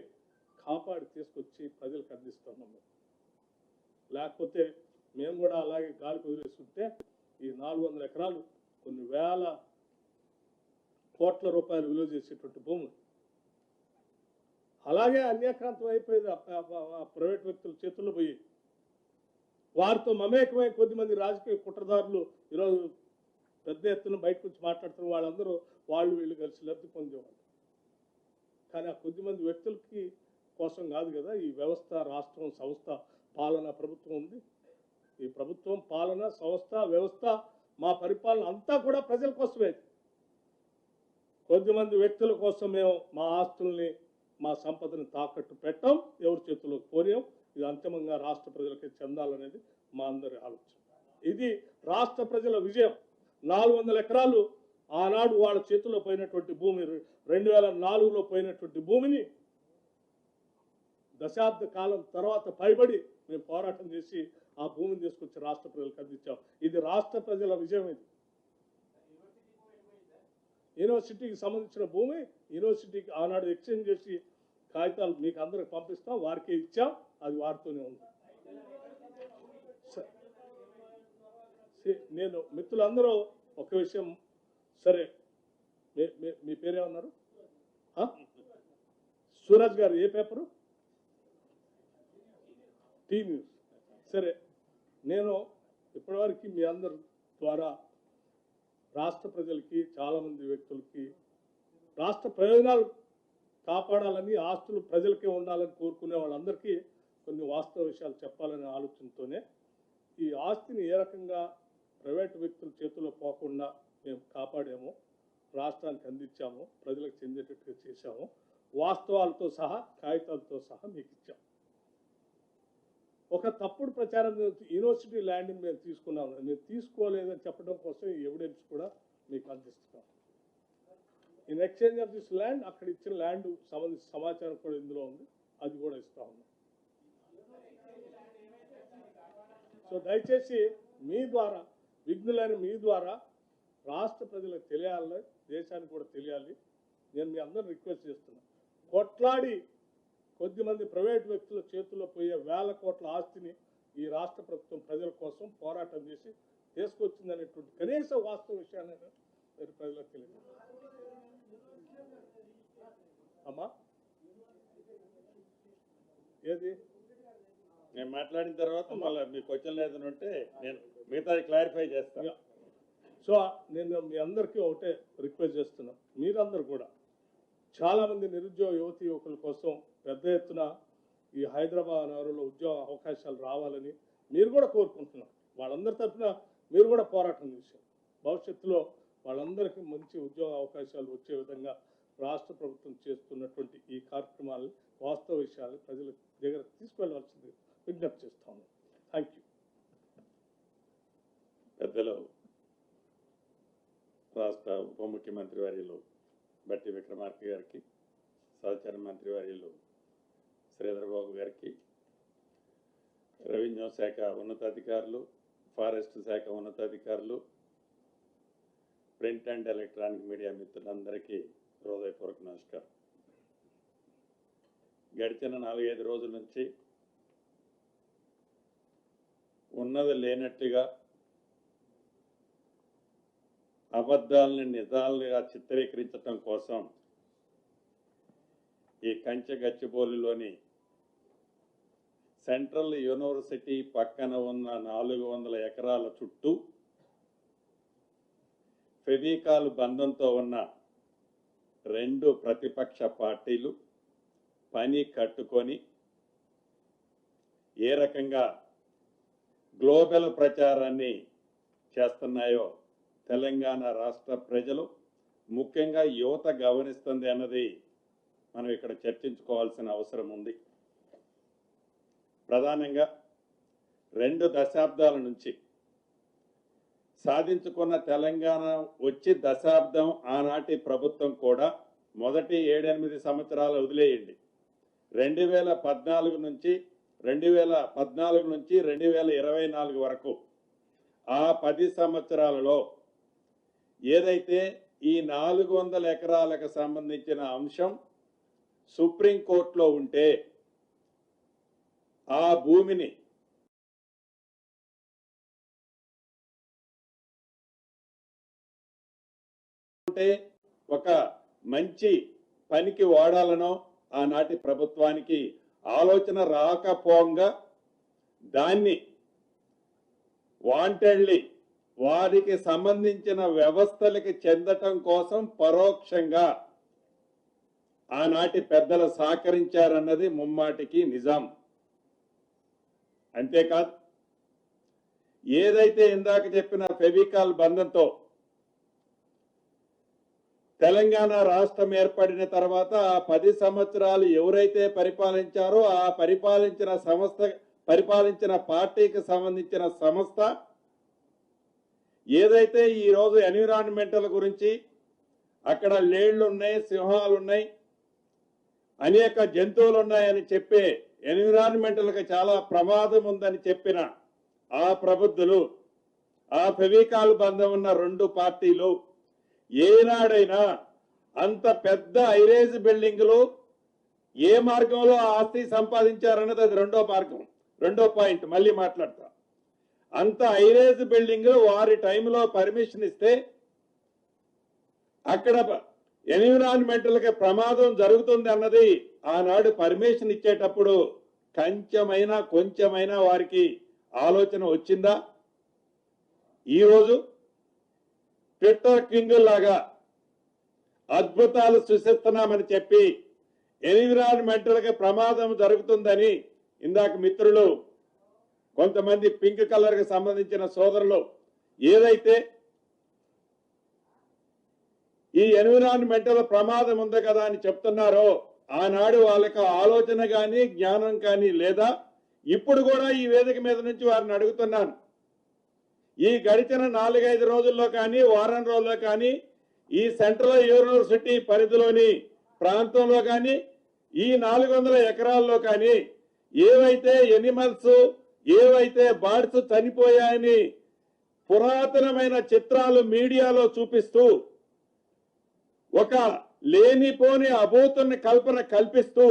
కాపాడి తీసుకొచ్చి ప్రజలకు అందిస్తున్నాం. లేకపోతే మేము కూడా అలాగే గాలికి వదిలేస్తుంటే ఈ 400 ఎకరాలు కొన్ని వేల కోట్ల రూపాయలు విలువ చేసేటువంటి భూములు అలాగే అన్యాక్రాంతం అయిపోయేది ప్రైవేట్ వ్యక్తుల చేతుల్లో పోయి. వారితో మమేకమై కొద్దిమంది రాజకీయ కుట్రదారులు ఈరోజు పెద్ద ఎత్తున బయటకు వచ్చి మాట్లాడుతున్న వాళ్ళందరూ వాళ్ళు వీళ్ళు కలిసి లబ్ధి పొందేవాళ్ళు. కానీ ఆ కొద్దిమంది వ్యక్తులకి కోసం కాదు కదా ఈ వ్యవస్థ, రాష్ట్రం, సంస్థ, పాలన, ప్రభుత్వం ఉంది. ఈ ప్రభుత్వం, పాలన, సంస్థ, వ్యవస్థ, మా పరిపాలన అంతా కూడా ప్రజల కోసమే. కొద్దిమంది వ్యక్తుల కోసం మేము మా ఆస్తుల్ని, మా సంపదను తాకట్టు పెట్టాం, ఎవరి చేతుల్లోకి పోయాం. ఇది అంతిమంగా రాష్ట్ర ప్రజలకి చెందాలనేది మా అందరి ఆలోచన. ఇది రాష్ట్ర ప్రజల విజయం. 400 ఎకరాలు ఆనాడు వాళ్ళ చేతుల్లో పోయినటువంటి భూమి, 2004లో పోయినటువంటి భూమిని దశాబ్ద కాలం తర్వాత పైబడి మేము పోరాటం చేసి ఆ భూమిని తీసుకొచ్చి రాష్ట్ర ప్రజలకు అందించాం. ఇది రాష్ట్ర ప్రజల విజయం. ఇది యూనివర్సిటీకి సంబంధించిన భూమి, యూనివర్సిటీకి ఆనాడు ఎక్స్చేంజ్ చేసి కాగితాలు మీకు అందరికి పంపిస్తాం, వారికే ఇచ్చాం, అది వారితోనే ఉంది. నేను మిత్రులందరూ ఒక విషయం, సరే మీ పేరేమన్నారు? సూరజ్ గారు ఏ పేపరు? Tea news. సరే, నేను ఇప్పటివరకు మీ అందరి ద్వారా రాష్ట్ర ప్రజలకి, చాలామంది వ్యక్తులకి రాష్ట్ర ప్రయోజనాలు కాపాడాలని, ఆస్తులు ప్రజలకే ఉండాలని కోరుకునే వాళ్ళందరికీ కొన్ని వాస్తవ విషయాలు చెప్పాలనే ఆలోచనతోనే ఈ ఆస్తిని ఏ రకంగా ప్రైవేటు వ్యక్తుల చేతుల్లో పోకుండా మేము కాపాడాము, రాష్ట్రానికి అందించాము, ప్రజలకు చెందేటట్టుగా చేశాము, వాస్తవాలతో సహా కాగితాలతో సహా మీకు ఇచ్చాము. ఒక తప్పుడు ప్రచారం యూనివర్సిటీ ల్యాండ్ని మేము తీసుకున్నాము, మేము తీసుకోలేదని చెప్పడం కోసం ఈ ఎవిడెన్స్ కూడా మీకు అందిస్తున్నాం. In exchange of this land, అక్కడ ఇచ్చిన ల్యాండ్ సంబంధించిన సమాచారం కూడా ఇందులో ఉంది, అది కూడా ఇస్తా ఉన్నాం. సో దయచేసి మీ ద్వారా, విఘ్నులైన మీ ద్వారా రాష్ట్ర ప్రజలకు తెలియాలి, దేశానికి కూడా తెలియాలి. నేను మీ అందరూ రిక్వెస్ట్ చేస్తున్నాను, కొట్లాడి కొద్దిమంది ప్రైవేట్ వ్యక్తుల చేతుల్లో పోయే వేల కోట్ల ఆస్తిని ఈ రాష్ట్ర ప్రభుత్వం ప్రజల కోసం పోరాటం చేసి తీసుకొచ్చిందనేటువంటి కనీస వాస్తవ విషయాన్ని మీరు ప్రజలకు తెలియదు. అమ్మా ఏది నేను మాట్లాడిన తర్వాత మళ్ళీ మీ క్వశ్చన్ ఏదైనా ఉంటే నేను మిగతాది క్లారిఫై చేస్తాను. సో నేను మీ అందరికీ ఒకటే రిక్వెస్ట్ చేస్తున్నాను, మీరందరూ కూడా చాలామంది నిరుద్యోగ యువతి యువకుల కోసం పెద్ద ఎత్తున ఈ హైదరాబాద్ నగరంలో ఉద్యోగ అవకాశాలు రావాలని మీరు కూడా కోరుకుంటున్నారు. వాళ్ళందరి తరఫున మీరు కూడా పోరాటం చేశారు. భవిష్యత్తులో వాళ్ళందరికీ మంచి ఉద్యోగ అవకాశాలు వచ్చే విధంగా రాష్ట్ర ప్రభుత్వం చేస్తున్నటువంటి ఈ కార్యక్రమాలు, వాస్తవ విషయాలు ప్రజల దగ్గర తీసుకెళ్లవలసింది విజ్ఞప్తి చేస్తాము. Thank you. పెద్దలు రాష్ట్ర ఉప ముఖ్యమంత్రి వర్యులు బట్టి విక్రమార్క గారికి, సహచర మంత్రి వర్యులు శ్రీధర్ బాబు గారికి, రెవెన్యూ శాఖ ఉన్నతాధికారులు, ఫారెస్ట్ శాఖ ఉన్నతాధికారులు, ప్రింట్ అండ్ ఎలక్ట్రానిక్ మీడియా మిత్రులందరికీ హృదయపూర్వక నమస్కారం. గడిచిన 4-5 రోజుల నుంచి ఉన్నది లేనట్టుగా అబద్ధాలని నిజాలుగా చిత్రీకరించడం కోసం ఈ కంచె గచ్చిబౌలిలోని సెంట్రల్ యూనివర్సిటీ పక్కన ఉన్న 400 ఎకరాల చుట్టూ ఫెవికాల్ బంధంతో ఉన్న 2 ప్రతిపక్ష పార్టీలు పని కట్టుకొని ఏ రకంగా గ్లోబల్ ప్రచారాన్ని చేస్తున్నాయో తెలంగాణ రాష్ట్ర ప్రజలు, ముఖ్యంగా యువత గమనిస్తుంది అన్నది మనం ఇక్కడ చర్చించుకోవాల్సిన అవసరం ఉంది. ప్రధానంగా 2 దశాబ్దాల నుంచి సాధించుకున్న తెలంగాణ వచ్చి దశాబ్దం ఆనాటి ప్రభుత్వం కూడా మొదటి 7-8 సంవత్సరాలు వదిలేయండి, 2014 నుంచి 2024 వరకు ఆ 10 సంవత్సరాలలో ఏదైతే ఈ 400 ఎకరాలకు సంబంధించిన అంశం సుప్రీంకోర్టులో ఉంటే ఆ భూమిని ఒక మంచి పనికి వాడాలనో ఆనాటి ప్రభుత్వానికి ఆలోచన రాకపోగా దాన్ని వాంటెడ్లీ వారికి సంబంధించిన వ్యవస్థలకి చెందటం కోసం పరోక్షంగా ఆనాటి పెద్దలు సహకరించారన్నది ముమ్మాటికి నిజం. అంతేకాదు, ఏదైతే ఇందాక చెప్పిన ఫెవికాల్ బంధంతో తెలంగాణ రాష్ట్రం ఏర్పడిన తర్వాత ఆ 10 సంవత్సరాలు ఎవరైతే పరిపాలించారో ఆ పరిపాలించిన పార్టీకి సంబంధించిన సంస్థ ఏదైతే ఈ రోజు ఎన్విరాన్మెంటల్ గురించి అక్కడ లేళ్లు ఉన్నాయి, సింహాలు ఉన్నాయి, అనేక జంతువులు ఉన్నాయని చెప్పే ఎన్విరాన్మెంటల్కి చాలా ప్రమాదం ఉందని చెప్పిన ఆ ప్రబుద్ధులు, ఆ ఫెవికాల్ బంధం ఉన్న 2 పార్టీలు ఏనాడైనా అంత పెద్ద ఐరేజ్ బిల్డింగ్లు ఏ మార్గంలో ఆస్తి సంపాదించారన్నది అది రెండో పాయింట్ మళ్ళీ మాట్లాడతా. అంత ఐరేజ్ బిల్డింగ్లు వారి టైంలో పర్మిషన్ ఇస్తే అక్కడ ఎన్విరాన్మెంటల్కి ప్రమాదం జరుగుతుంది అన్నది ఆనాడు పర్మిషన్ ఇచ్చేటప్పుడు కొంచెమైనా వారికి ఆలోచన వచ్చిందా? ఈరోజు ట్విట్టర్ కింగ్ లాగా అద్భుతాలు సృష్టిస్తున్నామని చెప్పి ఎన్విరాన్మెంటల్ గా ప్రమాదం జరుగుతుందని ఇందాక మిత్రులు కొంతమంది పింక్ కలర్ కి సంబంధించిన సోదరులు ఏదైతే ఈ ఎన్విరాన్మెంటల్ ప్రమాదం ఉంది కదా అని చెప్తున్నారో ఆనాడు వాళ్ళకి ఆలోచన కానీ జ్ఞానం కానీ లేదా? ఇప్పుడు కూడా ఈ వేదిక మీద నుంచి వారిని అడుగుతున్నాను, ఈ గడిచిన 4-5 రోజుల్లో కానీ వారం రోజుల్లో కానీ ఈ సెంట్రల్ యూనివర్సిటీ పరిధిలోని ప్రాంతంలో కానీ ఈ 400 ఎకరాల్లో కానీ ఏవైతే ఎనిమల్స్ ఏవైతే బర్డ్స్ చనిపోయాయని పురాతనమైన చిత్రాలు మీడియాలో చూపిస్తూ ఒక లేనిపోని అభూతుని కల్పన కల్పిస్తూ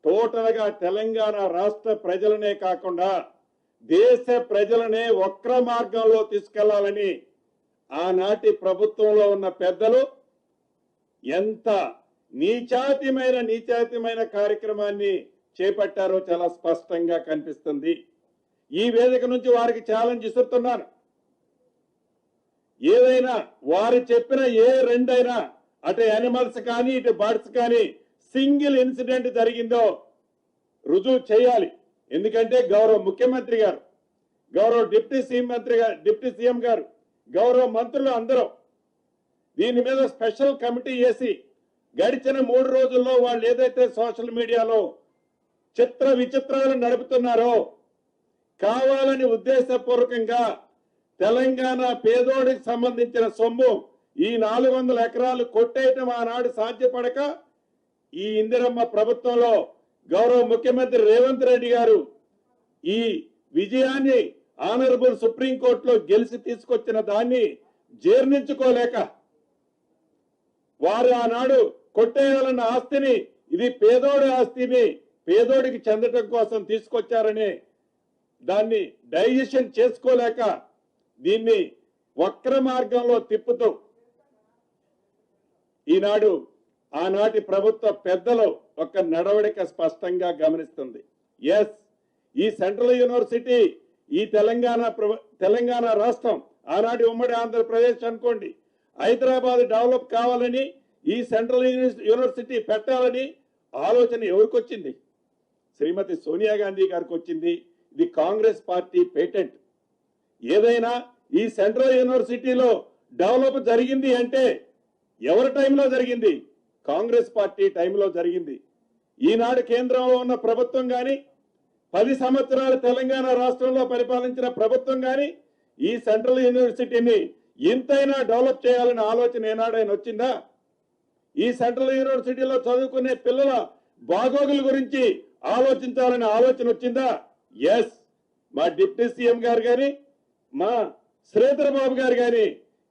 టోటల్ గా తెలంగాణ రాష్ట్ర ప్రజలనే కాకుండా దేశ ప్రజలనే వక్ర మార్గంలో తీసుకెళ్లాలని ఆనాటి ప్రభుత్వంలో ఉన్న పెద్దలు ఎంత నీచాతిమైన కార్యక్రమాన్ని చేపట్టారో చాలా స్పష్టంగా కనిపిస్తుంది. ఈ వేదిక నుంచి వారికి ఛాలెంజ్ ఇస్తున్నాను, ఏదైనా వారు చెప్పిన ఏ రెండైనా అటు యానిమల్స్ కానీ ఇటు బర్డ్స్ కానీ సింగిల్ ఇన్సిడెంట్ జరిగిందో రుజువు చేయాలి. ఎందుకంటే గౌరవ ముఖ్యమంత్రి గారు, గౌరవ డిప్యూటీ సీఎం గారు, గౌరవ మంత్రులు అందరూ దీని మీద స్పెషల్ కమిటీ వేసి గడిచిన 3 రోజుల్లో వాళ్ళు ఏదైతే సోషల్ మీడియాలో చిత్ర విచిత్రాలు నడుపుతున్నారో కావాలని ఉద్దేశపూర్వకంగా తెలంగాణ పేదోడికి సంబంధించిన సొమ్ము ఈ 400 ఎకరాలు కొట్టేయటం ఆనాడు సాధ్యపడక ఈ ఇందిరమ్మ ప్రభుత్వంలో గౌరవ ముఖ్యమంత్రి రేవంత్ రెడ్డి గారు ఈ విజయాన్ని ఆనరబుల్ సుప్రీంకోర్టులో గెలిచి తీసుకొచ్చిన దాన్ని జీర్ణించుకోలేక వారు ఆనాడు కొట్టేయాలన్న ఆస్తిని ఇది పేదోడి ఆస్తిని పేదోడికి చెందటం కోసం తీసుకొచ్చారని దాన్ని డైజెషన్ చేసుకోలేక దీన్ని వక్ర మార్గంలో తిప్పుతూ ఈనాడు ఆనాటి ప్రభుత్వ పెద్దలు ఒక నడవడిక స్పష్టంగా గమనిస్తుంది. ఎస్, ఈ సెంట్రల్ యూనివర్సిటీ ఈ తెలంగాణ రాష్ట్రం ఆనాటి ఉమ్మడి ఆంధ్రప్రదేశ్ అనుకోండి, హైదరాబాద్ డెవలప్ కావాలని ఈ సెంట్రల్ యూనివర్సిటీ పెట్టాలని ఆలోచన ఎవరికి వచ్చింది? శ్రీమతి సోనియా గాంధీ గారికి వచ్చింది. ఇది కాంగ్రెస్ పార్టీ పేటెంట్. ఏదైనా ఈ సెంట్రల్ యూనివర్సిటీలో డెవలప్ జరిగింది అంటే ఎవరి టైంలో జరిగింది? కాంగ్రెస్ పార్టీ టైంలో జరిగింది. ఈనాడు కేంద్రంలో ఉన్న ప్రభుత్వం కానీ 10 సంవత్సరాలు తెలంగాణ రాష్ట్రంలో పరిపాలించిన ప్రభుత్వం కానీ ఈ సెంట్రల్ యూనివర్సిటీని ఇంతైనా డెవలప్ చేయాలనే ఆలోచన ఏనాడైనా వచ్చిందా? ఈ సెంట్రల్ యూనివర్సిటీలో చదువుకునే పిల్లల బాగోగుల గురించి ఆలోచించాలనే ఆలోచన వచ్చిందా? ఎస్, మా డిప్యూటీ సీఎం గారు కానీ మా శ్రీధర్ బాబు గారు కానీ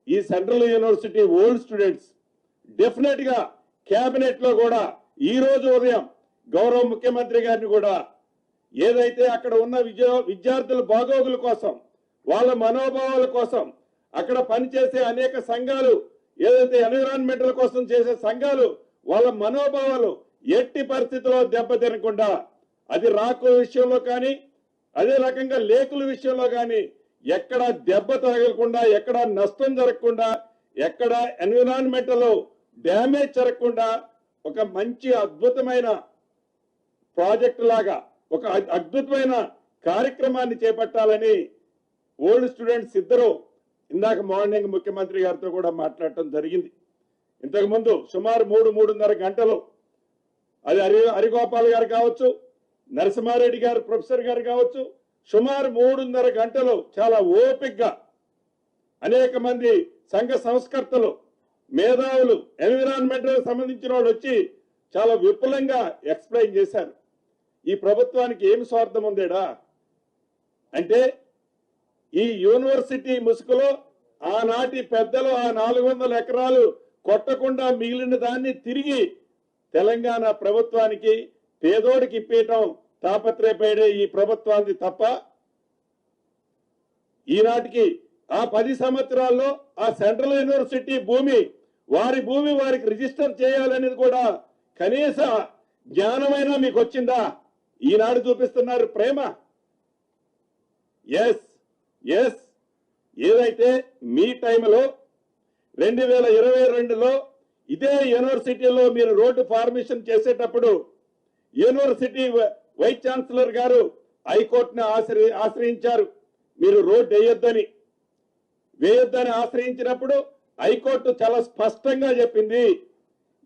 ఈ central university old students definite గా కేబినెట్ లో కూడా ఈ రోజు ఉదయం గౌరవ ముఖ్యమంత్రి గారిని కూడా ఏదైతే అక్కడ ఉన్న విద్యార్థుల బాగోగుల కోసం వాళ్ళ మనోభావాల కోసం అక్కడ పనిచేసే అనేక సంఘాలు ఏదైతే ఎన్విరాన్మెంటల్ కోసం చేసే సంఘాలు వాళ్ళ మనోభావాలు ఎట్టి పరిస్థితుల్లో దెబ్బతినకుండా అది రాకు విషయంలో కానీ అదే రకంగా లేకుల విషయంలో కానీ ఎక్కడ దెబ్బ తగలకుండా ఎక్కడ నష్టం జరగకుండా ఎక్కడ ఎన్విరాన్మెంటల్ డ్యామేజ్ జరగకుండా ఒక మంచి అద్భుతమైన ప్రాజెక్ట్ లాగా ఒక అద్భుతమైన కార్యక్రమాన్ని చేపట్టాలని ఓల్డ్ స్టూడెంట్స్ ఇద్దరు ఇందాక మార్నింగ్ ముఖ్యమంత్రి గారితో కూడా మాట్లాడటం జరిగింది. ఇంతకు ముందు సుమారు 3-3.5 గంటలు అది హరిగోపాల్ గారు కావచ్చు, నరసింహారెడ్డి గారు ప్రొఫెసర్ గారు కావచ్చు, సుమారు 3.5 గంటలు చాలా ఓపికగా అనేక మంది సంఘ సంస్కర్తలు మేధావులు ఎన్విరాన్మెంటల్ సంబంధించిన వాళ్ళు వచ్చి చాలా విపులంగా ఎక్స్ప్లెయిన్ చేశారు. ఈ ప్రభుత్వానికి ఏమి స్వార్థం ఉందేడా అంటే ఈ యూనివర్సిటీ ముసుగులో ఆనాటి పెద్దలు ఆ 400 ఎకరాలు కొట్టకుండా మిగిలిన దాన్ని తిరిగి తెలంగాణ ప్రభుత్వానికి పేదోడికి ఇప్పేయటం తాపత్రయపడే ఈ ప్రభుత్వానికి తప్ప ఈనాటికి ఆ 10 సంవత్సరాల్లో ఆ సెంట్రల్ యూనివర్సిటీ వారి భూమి వారికి రిజిస్టర్ చేయాలనేది కూడా కనీస జ్ఞానమైనా మీకు వచ్చిందా? ఈనాడు చూపిస్తున్నారు ప్రేమ. ఎస్ ఏదైతే మీ టైంలో 2022లో ఇదే యూనివర్సిటీలో మీరు రోడ్డు ఫార్మేషన్ చేసేటప్పుడు యూనివర్సిటీ వైస్ ఛాన్సలర్ గారు హైకోర్టును ఆశ్రయించారు. మీరు రోడ్డు వేయొద్దని ఆశ్రయించినప్పుడు హైకోర్టు చాలా స్పష్టంగా చెప్పింది,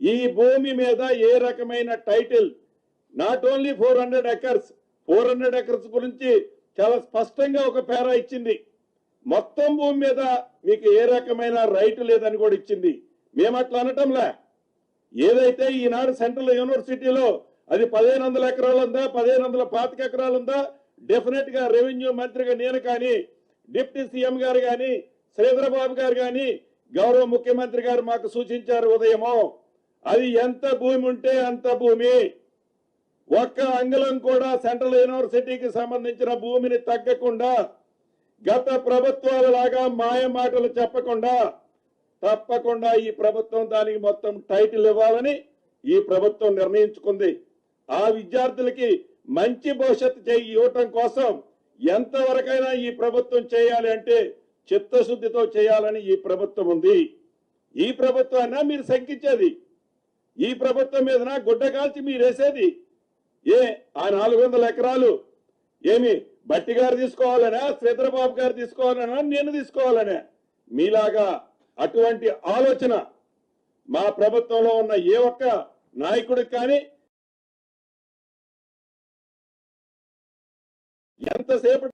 ఈ భూమి మీద ఏ రకమైన title, not only 400 acres, 400 acres గురించి చాలా స్పష్టంగా ఒక పేరా ఇచ్చింది. మొత్తం భూమి మీద మీకు ఏ రకమైన రైట్ లేదని కూడా ఇచ్చింది. మేము అట్లా అనటంలే. ఏదైతే ఈనాడు సెంట్రల్ యూనివర్సిటీలో అది 1500 ఎకరాలు ఉందా, 1525 ఎకరాలు ఉందా, డెఫినెట్ గా రెవెన్యూ మంత్రిగా నేను కానీ, డిప్యూటీ సీఎం గారు కానీ, శ్రీధరబాబు గారు కానీ, గౌరవ ముఖ్యమంత్రి గారు మాకు సూచించారు ఉదయము, అది ఎంత భూమి ఉంటే అంత భూమి, ఒక్క అంగుళం కూడా సెంట్రల్ యూనివర్సిటీకి సంబంధించిన భూమిని తగ్గకుండా, గత ప్రభుత్వాల లాగా మాయ మాటలు చెప్పకుండా తప్పకుండా ఈ ప్రభుత్వం దానికి మొత్తం టైటిల్ ఇవ్వాలని ఈ ప్రభుత్వం నిర్ణయించుకుంది. ఆ విద్యార్థులకి మంచి భవిష్యత్తు ఇవ్వటం కోసం ఎంతవరకైనా ఈ ప్రభుత్వం చేయాలి అంటే చిత్తశుద్ధితో చేయాలని ఈ ప్రభుత్వం ఉంది. ఈ ప్రభుత్వాన్ని మీరు శంకించేది, ఈ ప్రభుత్వం మీదన గుడ్డ కాల్చి మీరు వేసేది. ఆ 400 ఎకరాలు ఏమి బట్టి గారు తీసుకోవాలనా, శ్రీధరబాబు గారు తీసుకోవాలనా, నేను తీసుకోవాలనే? మీలాగా అటువంటి ఆలోచన మా ప్రభుత్వంలో ఉన్న ఏ ఒక్క నాయకుడికి కానీ, ఎంతసేపు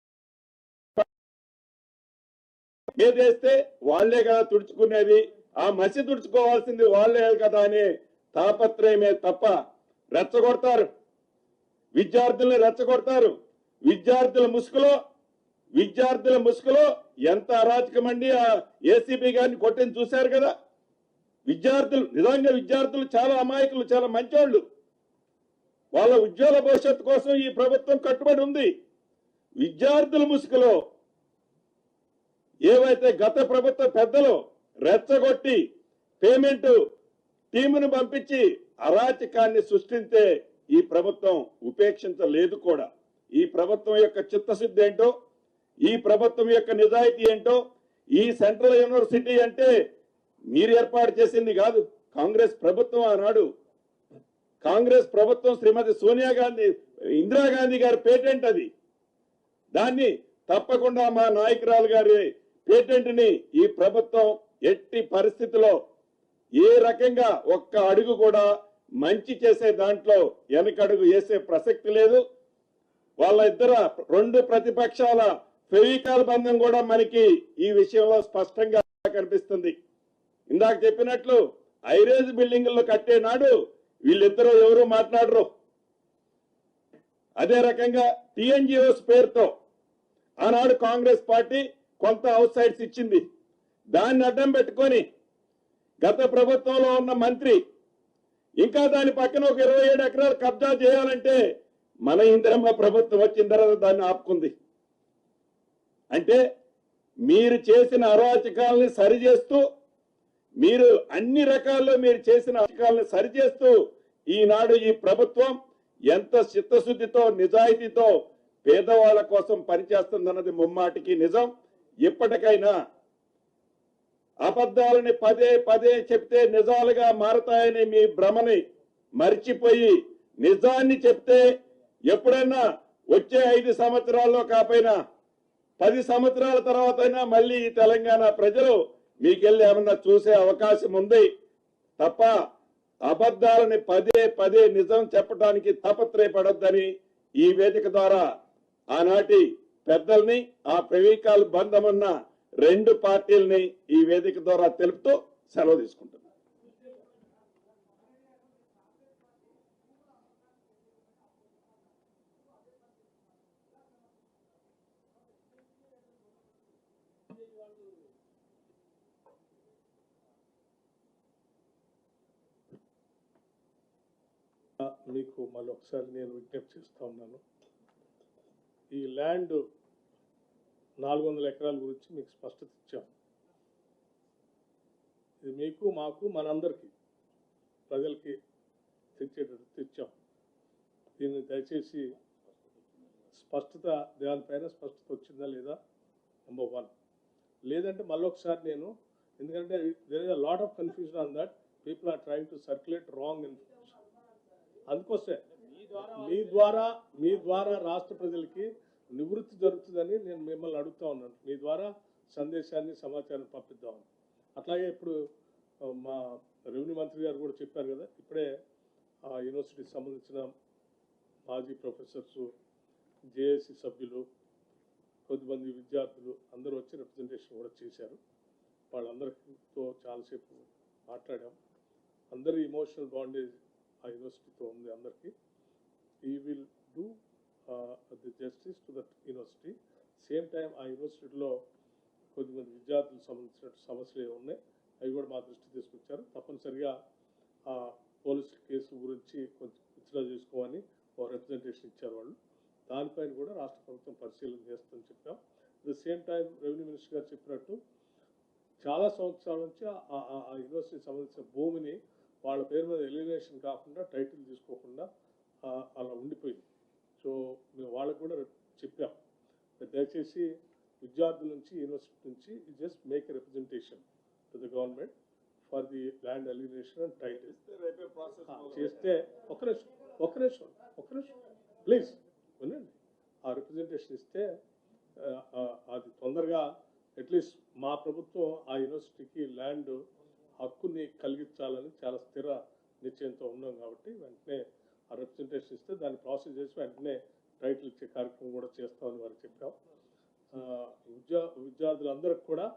మీదేస్తే వాళ్లే కదా తుడుచుకునేది, ఆ మసి తుడుచుకోవాల్సింది వాళ్లే కదా అనే తాపత్రయమే తప్ప రెచ్చగొడతారు, విద్యార్థుల్ని రెచ్చగొడతారు. విద్యార్థుల ముసుగులో ఎంత అరాచకమండి ఆ ఏసీబీ గారిని కొట్టింది చూశారు కదా. విద్యార్థులు చాలా అమాయకులు, చాలా మంచోళ్ళు. వాళ్ళ ఉజ్వల భవిష్యత్తు కోసం ఈ ప్రభుత్వం కట్టుబడి ఉంది. విద్యార్థుల ముసుగులో ఏవైతే గత ప్రభుత్వ పెద్దలు రెచ్చగొట్టి పేమెంట్ టీమును పంపించి అరాచకాన్ని సృష్టించే ఈ ప్రభుత్వం ఉపేక్షించలేదు కూడా. ఈ ప్రభుత్వం యొక్క చిత్తశుద్ధి ఏంటో, ఈ ప్రభుత్వం యొక్క నిజాయితీ ఏంటో, ఈ సెంట్రల్ యూనివర్సిటీ అంటే మీరు ఏర్పాటు చేసింది కాదు, కాంగ్రెస్ ప్రభుత్వం ఆనాడు, కాంగ్రెస్ ప్రభుత్వం శ్రీమతి సోనియా గాంధీ, ఇందిరాగాంధీ గారి పేటెంట్ అది. దాన్ని తప్పకుండా మా నాయకురాలు గారి పేటెంట్ ని ఈ ప్రభుత్వం ఎట్టి పరిస్థితిలో ఏ రకంగా ఒక్క అడుగు కూడా మంచి చేసే దాంట్లో వెనకడుగు వేసే ప్రసక్తి లేదు. వాళ్ళ రెండు ప్రతిపక్షాల ఫెవికాల్ బంధం కూడా మనకి ఈ విషయంలో స్పష్టంగా కనిపిస్తుంది. ఇందాక చెప్పినట్లు ఐరేజ్ బిల్డింగుల్లో కట్టే నాడు వీళ్ళిద్దరూ ఎవరు మాట్లాడరు. అదే రకంగా టీఎన్జిఓస్ పేరుతో ఆనాడు కాంగ్రెస్ పార్టీ కొంత అవుట్ సైడ్స్ ఇచ్చింది. దాన్ని అడ్డం పెట్టుకొని గత ప్రభుత్వంలో ఉన్న మంత్రి ఇంకా దాని పక్కన ఒక 27 ఎకరాలు కబ్జా చేయాలంటే మన ఇందిరమ్మ ప్రభుత్వం వచ్చిన తర్వాత దాన్ని ఆపుకుంది. అంటే మీరు చేసిన అరాచకాలని సరిచేస్తూ, మీరు అన్ని రకాల్లో మీరు చేసిన అరాచకాలను సరిచేస్తూ ఈనాడు ఈ ప్రభుత్వం ఎంత చిత్తశుద్ధితో నిజాయితీతో పేదవాళ్ల కోసం పనిచేస్తుందన్నది ముమ్మాటికి నిజం. ఇప్పటికైనా అబద్ధాలని పదే చెప్తే నిజాలుగా మారతాయని మీ భ్రమని మర్చిపోయి నిజాన్ని చెప్తే ఎప్పుడైనా వచ్చే 5 సంవత్సరాల్లో కాకపోయినా 10 సంవత్సరాల తర్వాత అయినా మళ్ళీ ఈ తెలంగాణ ప్రజలు మీకెళ్ళి ఏమన్నా చూసే అవకాశం ఉంది తప్ప అబద్ధాలని పదే నిజం చెప్పడానికి తాపత్రయపడొద్దని ఈ వేదిక ద్వారా ఆనాటి పెద్దల్ని, ఆ ప్రవీకాలు బంధమున్న 2 పార్టీలని ఈ వేదిక ద్వారా తెలుపుతూ సెలవు తీసుకుంటున్నాను. మీకు మళ్ళొకసారి నేను విజ్ఞప్తి చేస్తా ఉన్నాను. ఈ ల్యాండ్ 400 ఎకరాల గురించి మీకు స్పష్టత ఇచ్చాం. ఇది మీకు, మాకు, మనందరికీ ప్రజలకి తెచ్చేటట్టు ఇచ్చాం. దీన్ని దయచేసి దానిపైన స్పష్టత వచ్చిందా లేదా నంబర్ 1. లేదంటే మళ్ళొకసారి నేను, ఎందుకంటే there is a lot of confusion on that, people are trying to circulate wrong information. అందుకోసమే మీ ద్వారా రాష్ట్ర ప్రజలకి నివృత్తి జరుగుతుందని నేను మిమ్మల్ని అడుగుతా ఉన్నాను. మీ ద్వారా సందేశాన్ని సమాచారం పంపిద్దామని. అట్లాగే ఇప్పుడు మా రెవెన్యూ మంత్రి గారు కూడా చెప్పారు కదా, ఇప్పుడే ఆ యూనివర్సిటీకి సంబంధించిన మాజీ ప్రొఫెసర్స్, జేఏసీ సభ్యులు, కొద్దిమంది విద్యార్థులు అందరూ వచ్చి రిప్రజెంటేషన్ కూడా చేశారు. వాళ్ళందరితో చాలాసేపు మాట్లాడాం. అందరి ఇమోషనల్ బాండేజ్ ఆ యూనివర్సిటీతో ఉంది అందరికీ. ఈ will do the justice to that university. Same time ఆ యూనివర్సిటీలో కొద్దిమంది విద్యార్థులకు సంబంధించిన సమస్యలు ఉన్నాయి, అవి కూడా మా దృష్టికి తీసుకొచ్చారు. తప్పనిసరిగా ఆ పోలీసు కేసు గురించి కొంచెం విత్డ్రా చేసుకోమని ఒక రిప్రజెంటేషన్ ఇచ్చారు వాళ్ళు. దానిపైన కూడా రాష్ట్ర ప్రభుత్వం పరిశీలన చేస్తుందని చెప్పాం. At the same time revenue minister గారు చెప్పినట్టు చాలా సంవత్సరాల నుంచి ఆ యూనివర్సిటీకి సంబంధించిన భూమిని వాళ్ళ పేరు మీద ఎలిమినేషన్ కాకుండా, టైటిల్ తీసుకోకుండా అలా ఉండిపోయింది. సో మేము వాళ్ళకు కూడా చెప్పాం, దయచేసి విద్యార్థుల నుంచి, యూనివర్సిటీ నుంచి just make a representation to the government for the land elimination and title చేస్తే ఒక నిమిషం ప్లీజ్ వినండి. ఆ రిప్రజెంటేషన్ ఇస్తే అది తొందరగా అట్లీస్ట్ మా ప్రభుత్వం ఆ యూనివర్సిటీకి ల్యాండ్ హక్కుని కలిగించాలని చాలా స్థిర నిశ్చయంతో ఉన్నాం కాబట్టి వెంటనే ఆ రిప్రజెంటేషన్ ఇస్తే దాన్ని ప్రాసెస్ చేసి వెంటనే టైటిల్ ఇచ్చే కార్యక్రమం కూడా చేస్తామని వారు చెప్పాం. విద్యార్థులందరికీ కూడా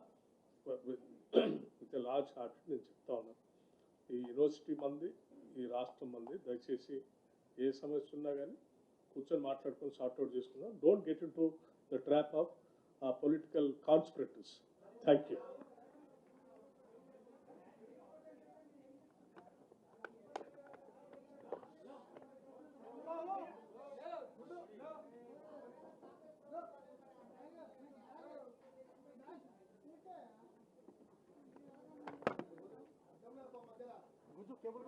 విత్ లార్జ్ హార్ట్ నేను చెప్తా ఉన్నాను, ఈ యూనివర్సిటీ మంది, ఈ రాష్ట్రం మంది, దయచేసి ఏ సమస్య ఉన్నా కానీ కూర్చొని మాట్లాడుకొని సార్ట్అవుట్ చేసుకుందాం. Don't get into the trap of political conspiracies. Thank you. Guju, cable